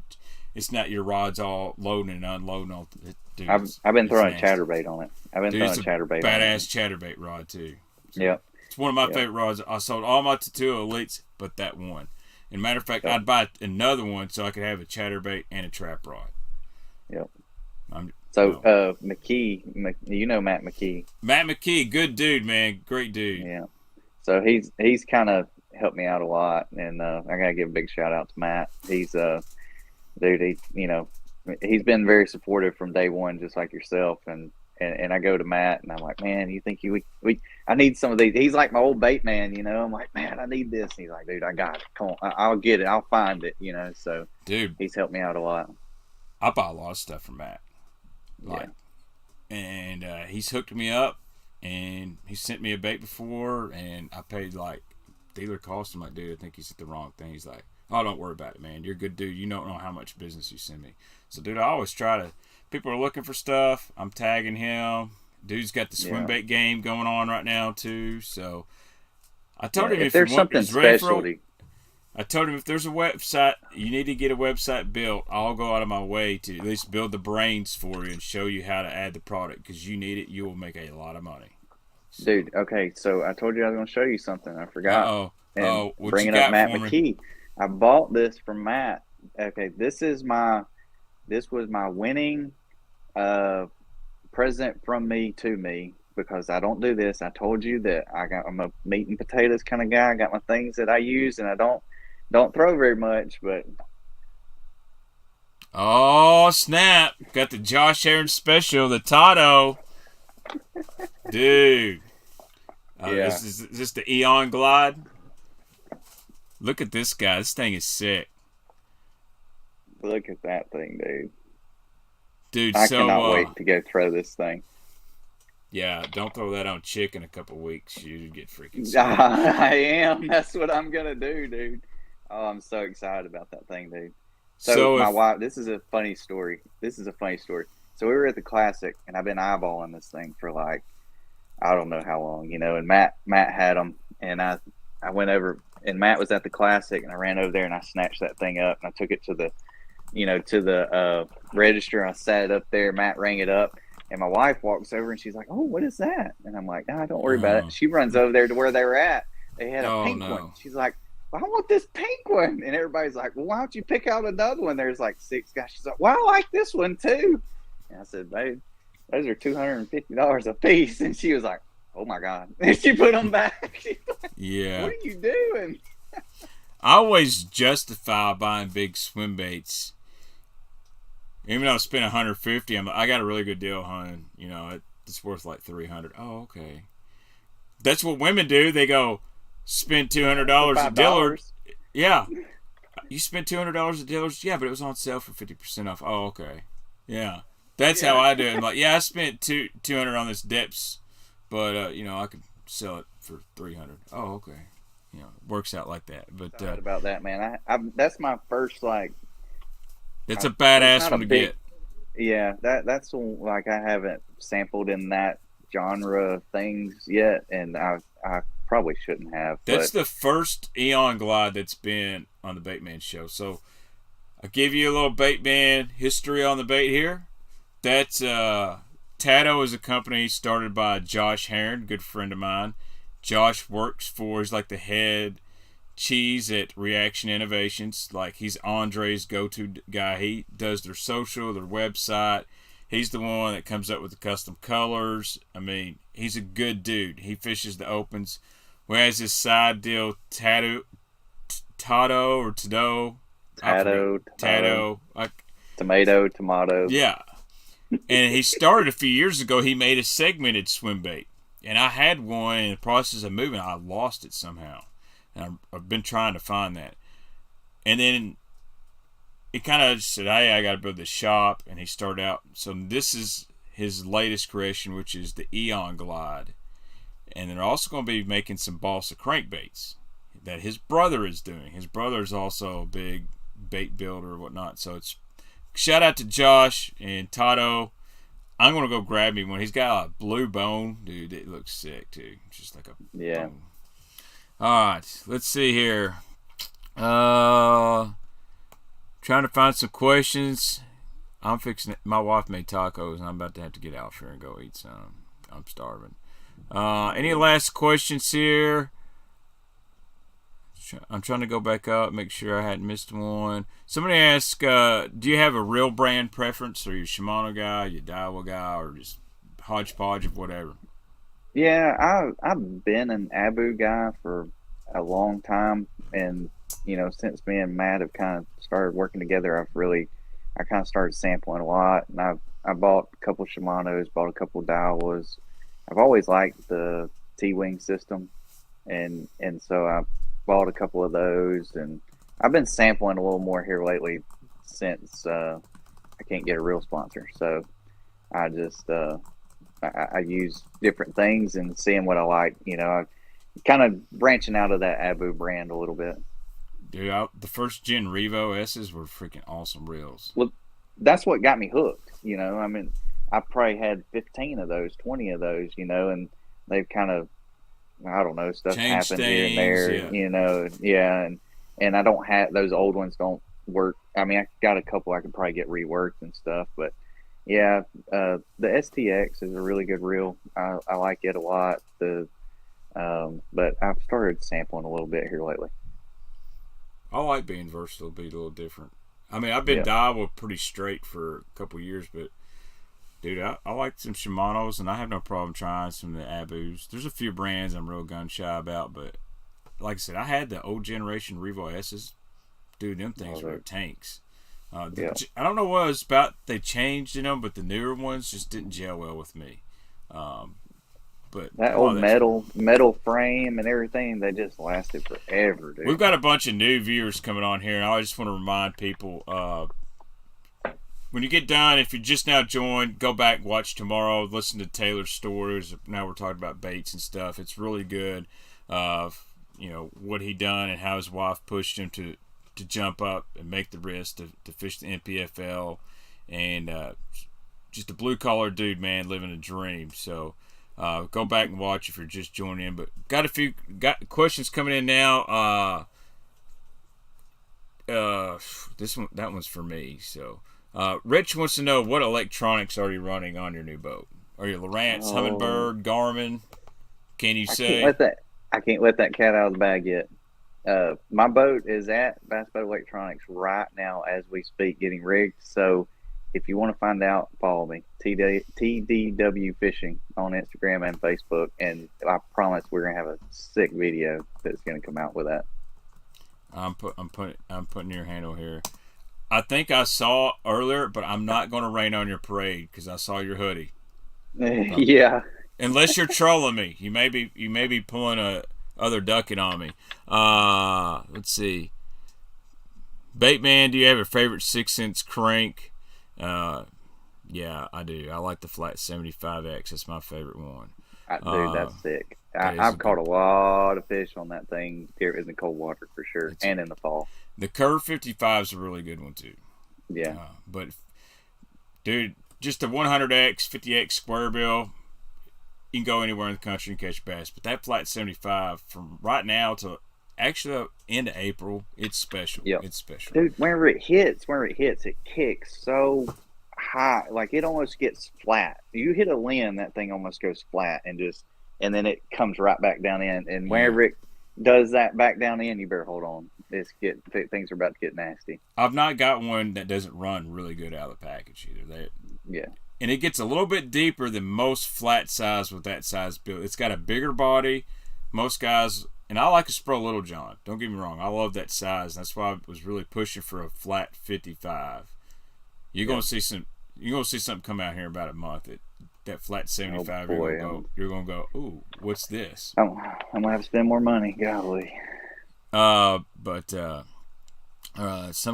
it's not your rods all loading and unloading all. Dude, I've been throwing a chatterbait on it. I've been throwing a chatterbait. Badass chatterbait rod too. So yeah, it's one of my favorite rods. I sold all my Tattoo Elites, but that one. And matter of fact, I'd buy another one so I could have a chatterbait and a trap rod. Yep. McKee, you know Matt McKee. Matt McKee, good dude, man, great dude. Yeah. So he's kind of helped me out a lot, and I gotta give a big shout out to Matt. He's dude, he's been very supportive from day one, just like yourself. And I go to Matt, and I'm like, man, you think I need some of these? He's like my old Baitman, I'm like, man, I need this. And he's like, dude, I got it. Come on, I'll get it. I'll find it. So dude, he's helped me out a lot. I buy a lot of stuff from Matt. And he's hooked me up, and he sent me a bait before, and I paid like dealer cost. I'm like, dude, I think he's at the wrong thing. He's like, oh, don't worry about it, man. You're a good dude. You don't know how much business you send me. So, dude, I always try to. People are looking for stuff. I'm tagging him. Dude's got the swim bait game going on right now too. So, I told him if there's something specialty. I told him if there's a website, you need to get a website built. I'll go out of my way to at least build the brains for you and show you how to add the product because you need it. You will make a lot of money. So. Dude, okay. So I told you I was going to show you something. I forgot. Bringing up Matt McKee. I bought this from Matt. Okay, this was my winning present from me to me because I don't do this. I told you that I'm a meat and potatoes kind of guy. I got my things that I use, and I don't throw very much, but oh snap! Got the Josh Aaron special, the Tato, dude. Is this the Eon Glide? Look at this guy. This thing is sick. Look at that thing, dude. Dude, I cannot wait to go throw this thing. Yeah, don't throw that on chick in a couple weeks. You'd get freaking sick. I am. That's what I'm gonna do, dude. Oh, I'm so excited about that thing, dude. So my wife, this is a funny story. So we were at the Classic, and I've been eyeballing this thing for like, I don't know how long, and Matt had them, and I went over, and Matt was at the Classic, and I ran over there, and I snatched that thing up, and I took it to the register. I sat it up there. Matt rang it up, and my wife walks over, and she's like, "Oh, what is that?" And I'm like, "Nah, don't worry about it." She runs over there to where they were at. They had a pink one. She's like, I want this pink one. And everybody's like, well, why don't you pick out another one? There's like 6 guys. She's like, well, I like this one too. And I said, babe, those are $250 a piece. And she was like, oh my God. And she put them back. She's like, yeah. What are you doing? I always justify buying big swim baits. Even though I spent $150, I got a really good deal, hon. It's worth like $300. Oh, okay. That's what women do. They go, spend $200 at Dillard's. Yeah. You spent $200 at Dillard's? Yeah, but it was on sale for 50% off. Oh, okay. Yeah. That's how I do it. I'm like, yeah, I spent $200 on this Depths, but, I could sell it for $300. Oh, okay. It works out like that. But sorry about that, man. That's my first, it's a badass one to get. Yeah, that's like I haven't sampled in that genre of things yet, and I probably shouldn't have. That's the first Eon Glide that's been on the Baitman show. So I'll give you a little Baitman history on the bait here. That's Tato is a company started by Josh Heron, good friend of mine. Josh he's like the head cheese at Reaction Innovations. Like he's Andre's go-to guy. He does their social, their website. He's the one that comes up with the custom colors. I mean, he's a good dude. He fishes the opens. Whereas his side deal, Tato. Tomato. Yeah. And he started a few years ago. He made a segmented swim bait. And I had one in the process of moving. I lost it somehow. And I've been trying to find that. And then he kind of said, hey, I got to build this shop. And he started out. So this is his latest creation, which is the Eon Glide. And they're also going to be making some balsa crankbaits that his brother is doing. His brother is also a big bait builder or whatnot. So it's shout out to Josh and Tato. I'm going to go grab me one. He's got a blue bone. Dude, it looks sick, too. Just like a bone. All right, let's see here. Trying to find some questions. I'm fixing it. My wife made tacos, and I'm about to have to get out here and go eat some. I'm starving. Any last questions here? I'm trying to go back up, make sure I hadn't missed one. Somebody asked, do you have a real brand preference? Are you a Shimano guy, you Daiwa guy, or just hodgepodge of whatever? Yeah, I've been an Abu guy for a long time, and since me and Matt have kind of started working together, I kind of started sampling a lot, and I bought a couple Shimanos, bought a couple Daiwas. I've always liked the T-wing system, and so I bought a couple of those, and I've been sampling a little more here lately since I can't get a real sponsor. So I just I use different things and seeing what I like. I kind of branching out of that Abu brand a little bit. Dude, the first gen Revo S's were freaking awesome reels. Well, that's what got me hooked. I mean, I probably had 15 of those, 20 of those, and they've kind of, I don't know, stuff Change happened stains, here and there, yeah, and I don't have those old ones don't work. I mean, I got a couple I could probably get reworked and stuff, but yeah, the STX is a really good reel. I like it a lot. But I've started sampling a little bit here lately. I like being versatile, be a little different. I mean, I've been Daiwa pretty straight for a couple years, but dude, I like some Shimanos, and I have no problem trying some of the Abus. There's a few brands I'm real gun shy about, but like I said, I had the old generation Revo S's. Dude, them things were tanks. I don't know what it was about they changed in them, but the newer ones just didn't gel well with me. But that old metal frame and everything, they just lasted forever, dude. We've got a bunch of new viewers coming on here, and I just want to remind people, when you get done, if you just now joined, go back and watch tomorrow. Listen to Taylor's stories. Now we're talking about baits and stuff. It's really good. What he done and how his wife pushed him to jump up and make the risk to fish the NPFL, and just a blue collar dude, man, living a dream. So go back and watch if you're just joining in. But got questions coming in now. That one's for me. So Rich wants to know, what electronics are you running on your new boat? Are you Lowrance, Humminbird, Garmin? Can you say? I can't let that cat out of the bag yet. My boat is at Bass Boat Electronics right now as we speak, getting rigged. So if you want to find out, follow me, TDW Fishing on Instagram and Facebook, and I promise we're gonna have a sick video that's gonna come out with that. I'm putting your handle here. I think I saw earlier, but I'm not going to rain on your parade because I saw your hoodie. Yeah. Unless you're trolling me, you may be pulling a other ducking on me. Let's see. Baitman, do you have a favorite 6-inch crank? Yeah, I do. I like the flat 75X. That's my favorite one. Dude, that's sick. I've caught a lot of fish on that thing here in the cold water for sure, and in the fall. The Curve 55 is a really good one too. Yeah. But dude, just a 100X, 50X square bill, you can go anywhere in the country and catch bass. But that flat 75 from right now to actually end of April, it's special. Yep. It's special. Dude, whenever it hits, it kicks so high, like it almost gets flat. You hit a limb, that thing almost goes flat and then it comes right back down in. And whenever it does that back down in, you better hold on. Things are about to get nasty. I've not got one that doesn't run really good out of the package either. And it gets a little bit deeper than most flat size with that size build. It's got a bigger body. Most guys, and I like a Spro Little John. Don't get me wrong. I love that size. That's why I was really pushing for a flat 55. You're gonna see something come out here in about a month. That flat 75. You're gonna go. Ooh, what's this? I'm gonna have to spend more money. Golly. Someone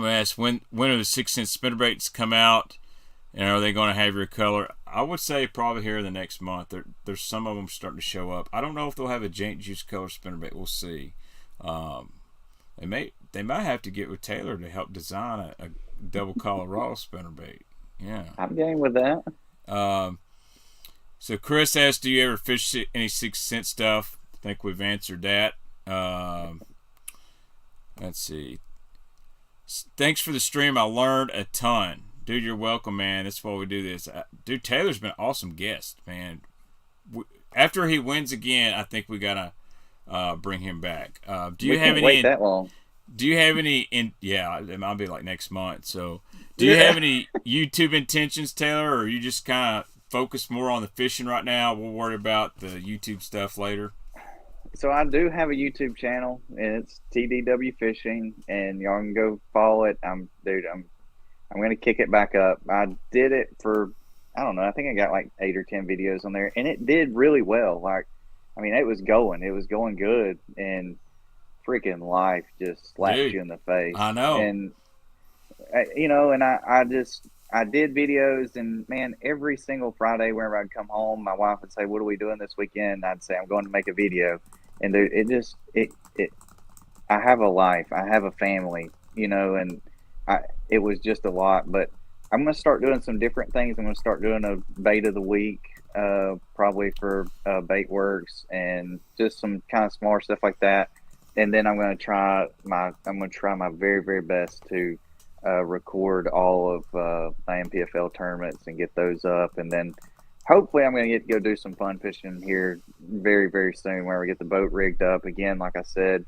asked when do the 6-inch spinnerbaits come out, and are they going to have your color? I would say probably here in the next month. There's some of them starting to show up. I don't know if they'll have a Jaint Juice color spinnerbait. We'll see. They might have to get with Taylor to help design a double collar raw spinnerbait. Yeah, I'm game with that. So Chris asked, "Do you ever fish any 6th Sense stuff?" I think we've answered that. Let's see. Thanks for the stream. I learned a ton. Dude, you're welcome, man. That's why we do this. Dude, Taylor's been an awesome guest, man. After he wins again, I think we gotta bring him back. Do you have any? Wait that long. Do you have any? Yeah, it might be like next month. So, do you have any YouTube intentions, Taylor, or are you just kind of focused more on the fishing right now? We'll worry about the YouTube stuff later. So I do have a YouTube channel, and it's TDW Fishing, and y'all can go follow it. I'm gonna kick it back up. I did it for, I don't know, I think I got like 8 or 10 videos on there, and it did really well. Like, I mean, it was going good, and freaking life just slapped you in the face. I know. And you know, and I did videos, and man, every single Friday whenever I'd come home, my wife would say, "What are we doing this weekend?" I'd say, "I'm going to make a video." And I have a life, I have a family, you know, and it was just a lot. But I'm going to start doing some different things. I'm going to start doing a bait of the week, probably for Baitworks, and just some kind of smaller stuff like that. And then I'm going to try my very, very best to record all of my MPFL tournaments and get those up. And then hopefully I'm going to get to go do some fun fishing here very, very soon, where we get the boat rigged up again. Like I said,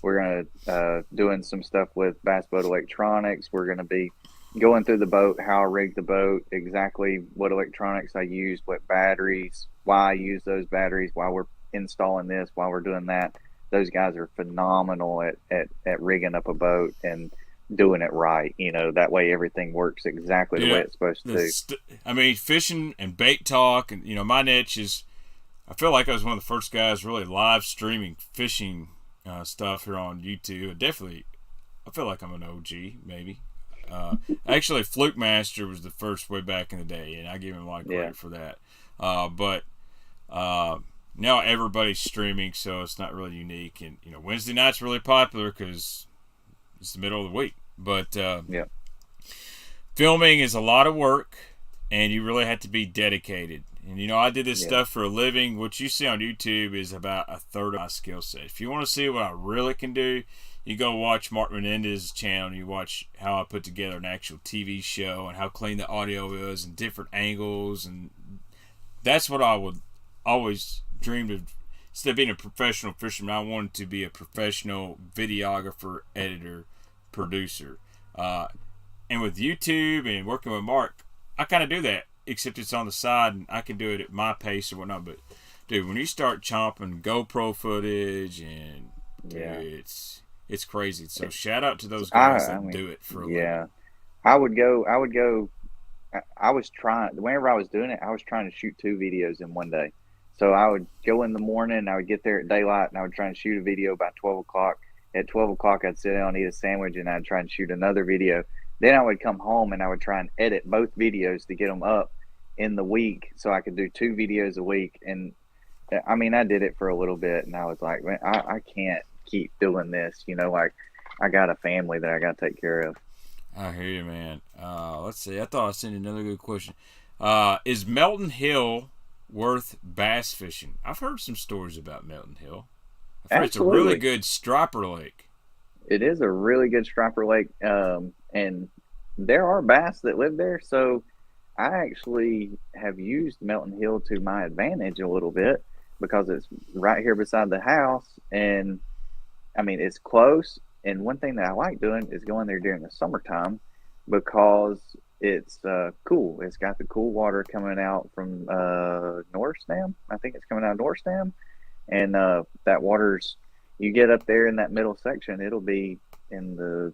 we're going to doing some stuff with Bass Boat Electronics. We're going to be going through the boat, how I rig the boat, exactly what electronics I use, what batteries, why I use those batteries, why we're installing this, why we're doing that. Those guys are phenomenal at rigging up a boat and doing it right, you know, that way everything works exactly the way it's supposed to. I mean, fishing and bait talk, and you know, my niche is, I feel like I was one of the first guys really live streaming fishing stuff here on YouTube. Definitely, I feel like I'm an OG, maybe. Actually, Fluke Master was the first way back in the day, and I give him a lot of credit for that. But now everybody's streaming, so it's not really unique. And you know, Wednesday night's really popular because it's the middle of the week. But filming is a lot of work, and you really have to be dedicated. And you know, I did this stuff for a living. What you see on YouTube is about a third of my skill set. If you want to see what I really can do, you go watch Mark Mendez's channel, and you watch how I put together an actual TV show and how clean the audio is and different angles. And that's what I would always dreamed of. Instead of being a professional fisherman, I wanted to be a professional videographer, editor, producer. And with YouTube and working with Mark, I kind of do that, except it's on the side, and I can do it at my pace or whatnot. But dude, when you start chomping GoPro footage, and dude, it's crazy. So shout out to those guys that do it for a living. I was trying, whenever I was doing it, I was trying to shoot 2 videos in one day. So I would go in the morning, I would get there at daylight, and I would try and shoot a video about 12 o'clock. At 12 o'clock, I'd sit down and eat a sandwich, and I'd try and shoot another video. Then I would come home, and I would try and edit both videos to get them up in the week so I could do 2 videos a week. And, I mean, I did it for a little bit, and I was like, man, I can't keep doing this. You know, like, I got a family that I got to take care of. I hear you, man. Let's see. I thought I sent you another good question. Is Melton Hill worth bass fishing? I've heard some stories about Melton Hill. I've heard it's a really good striper lake. It is a really good striper lake, and there are bass that live there. So I actually have used Melton Hill to my advantage a little bit because it's right here beside the house, and I mean, it's close. And one thing that I like doing is going there during the summertime because it's cool. It's got the cool water coming out from Norristam. I think it's coming out of Norristam. And that water's, you get up there in that middle section, it'll be in the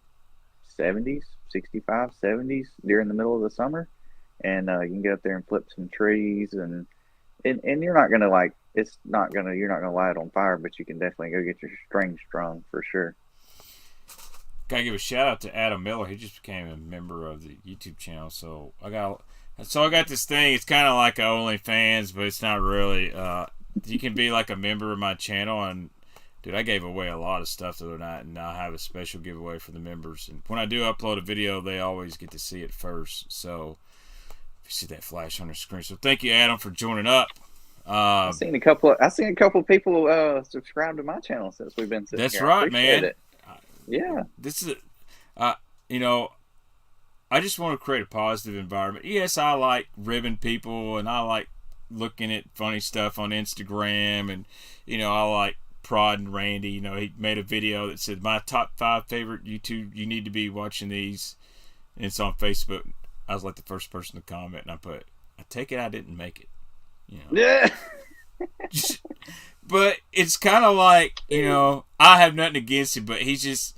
70s, 65, 70s during the middle of the summer. And you can get up there and flip some trees, and you're not gonna like, you're not gonna light it on fire, but you can definitely go get your string strung for sure. Gotta give a shout out to Adam Miller. He just became a member of the YouTube channel, so I got So I got this thing. It's kind of like a OnlyFans, but it's not really. You can be like a member of my channel, and dude, I gave away a lot of stuff the other night, and now I have a special giveaway for the members. And when I do upload a video, they always get to see it first. So if you see that flash on the screen, so thank you, Adam, for joining up. I've seen a couple of people subscribe to my channel since we've been sitting that's here. right, man. Yeah, this is, you know, I just want to create a positive environment. Yes, I like ribbing people, and I like looking at funny stuff on Instagram, and you know, I like Prod and Randy. You know, he made a video that said my top 5 favorite YouTube. You need to be watching these, and it's on Facebook. I was like the first person to comment, and I put, I take it I didn't make it. You know? Yeah. But it's kind of like, you know, I have nothing against him, but he's just,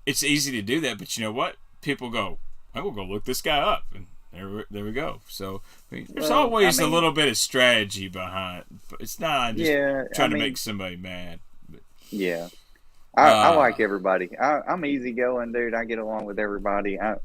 it's easy to do that. But you know what? People go, I will go look this guy up, and there we go. So I mean, there's always a little bit of strategy behind, but it's not just trying to make somebody mad. But, yeah, I like everybody. I'm easygoing, dude. I get along with everybody. I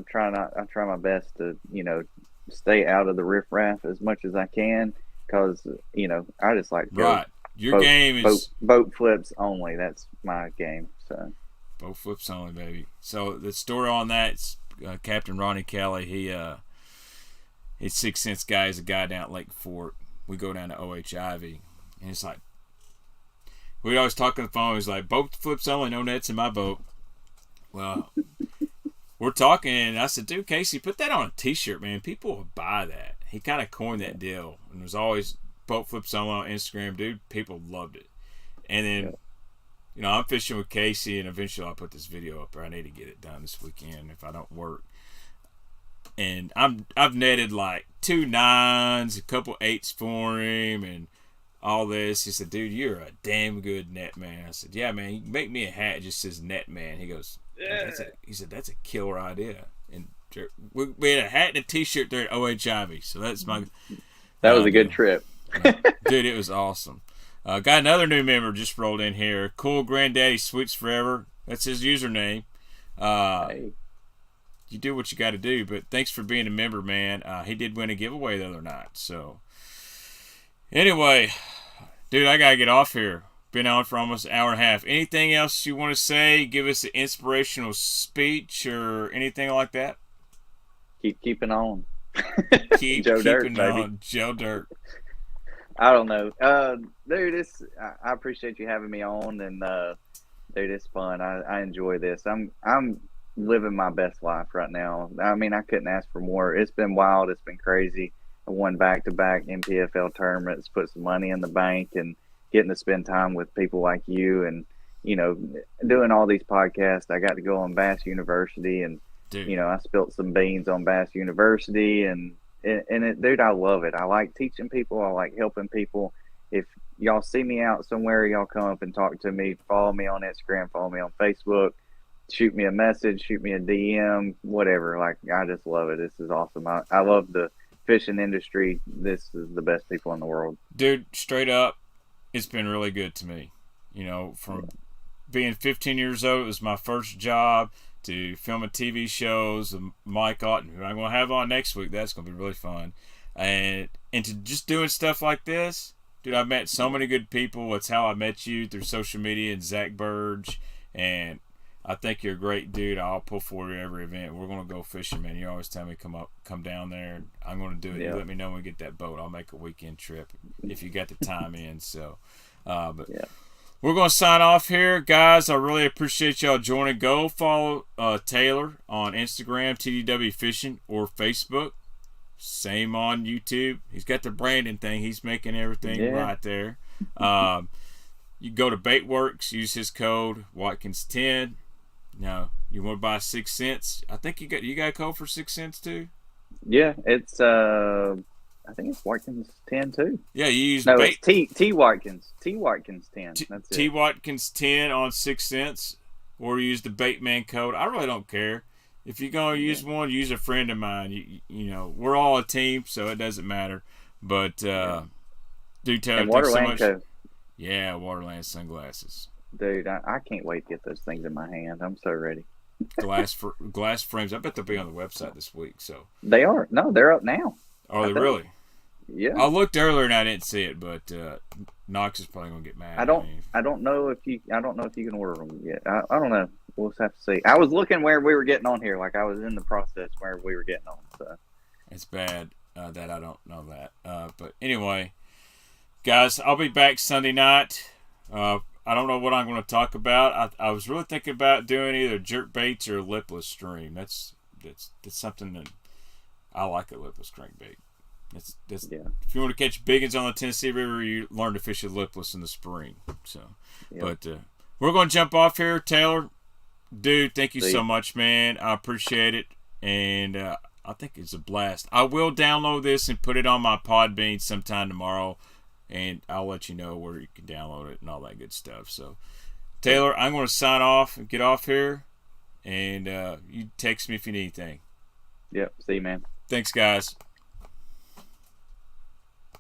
try my best to, you know, stay out of the riffraff as much as I can, because, you know, I just like to go Your game is boat flips only. That's my game. So boat flips only, baby. So the story on that, Captain Ronnie Kelly. He's 6 Cents guy. He's a guy down at Lake Fort. We go down to OHIV, and it's like we always talk on the phone. He's like, boat flips only, no nets in my boat. Well, we're talking, and I said, dude, Casey, put that on a T-shirt, man. People will buy that. He kind of coined that deal, and it was always boat flips on Instagram, dude. People loved it. And then, you know, I'm fishing with Casey, and eventually I'll put this video up, or I need to get it done this weekend if I don't work. And I've netted like 2 9s, a couple 8s for him, and all this. He said, dude, you're a damn good net man. I said, yeah, man, you can make me a hat that just says net man. He goes, he said, that's a killer idea. And we had a hat and a T-shirt there at OHIV. So that's my. That was a good trip. Dude, it was awesome. Got another new member just rolled in here. Cool Granddaddy Sweets Forever. That's his username. Hey. You do what you got to do, but thanks for being a member, man. He did win a giveaway the other night. So anyway, dude, I got to get off here. Been on for almost an hour and a half. Anything else you want to say? Give us an inspirational speech or anything like that? Keep keeping on. Keep Joe keeping Dirt, on. Joe Dirt. I don't know. Dude, I appreciate you having me on, and dude, it's fun. I enjoy this. I'm living my best life right now. I mean, I couldn't ask for more. It's been wild. It's been crazy. I won back-to-back MPFL tournaments, put some money in the bank, and getting to spend time with people like you, and, you know, doing all these podcasts. I got to go on Bass University, and, dude, you know, I spilled some beans on Bass University, and dude, I love it. I like teaching people. I like helping people. If y'all see me out somewhere, y'all come up and talk to me. Follow me on Instagram. Follow me on Facebook. Shoot me a message. Shoot me a DM. Whatever. Like, I just love it. This is awesome. I love the fishing industry. This is the best people in the world. Dude, straight up, it's been really good to me. You know, from being 15 years old, it was my first job, to filming TV shows, Mike Otten, who I'm going to have on next week. That's going to be really fun. And to just doing stuff like this, dude, I've met so many good people. It's how I met you, through social media, and Zach Burge. And I think you're a great dude. I'll pull for you every event. We're going to go fishing, man. You always tell me come down there, and I'm going to do it. Yeah. You let me know when we get that boat. I'll make a weekend trip if you got the time in. So, but yeah. We're going to sign off here, guys. I really appreciate y'all joining. Go follow Taylor on Instagram, TDWFISHING, or Facebook. Same on YouTube. He's got the branding thing. He's making everything right there. You go to Baitworks, use his code Watkins10. Now, you want to buy 6 cents? I think you got a code for 6 cents too. Yeah, it's I think it's Watkins 10 too. Yeah, you use it's T Watkins 10. That's it. T Watkins 10 on 6 cents, or use the Baitman code. I really don't care. If you're gonna use one, use a friend of mine. You know, we're all a team, so it doesn't matter. But dude, Taylor, thanks so much. Code. Yeah, Waterland sunglasses. Dude, I can't wait to get those things in my hand. I'm so ready. glass frames. I bet they'll be on the website this week. So they are. No, they're up now. Are they really? Yeah. I looked earlier and I didn't see it, but Knox is probably gonna get mad. I don't know if you can order them yet. I don't know. We'll just have to see. I was looking where we were getting on here, like I was in the process where we were getting on. So it's bad that I don't know that. But anyway, guys, I'll be back Sunday night. I don't know what I'm going to talk about. I was really thinking about doing either jerk baits or a lipless stream. That's something that I like, a lipless crankbait. Yeah. If you want to catch big ones on the Tennessee River, you learn to fish a lipless in the spring. So, but we're going to jump off here, Taylor. Dude, thank you so much, man. I appreciate it, and I think it's a blast. I will download this and put it on my Podbean sometime tomorrow, and I'll let you know where you can download it and all that good stuff. So, Taylor, I'm going to sign off and get off here, and you text me if you need anything. Yep. See you, man. Thanks, guys.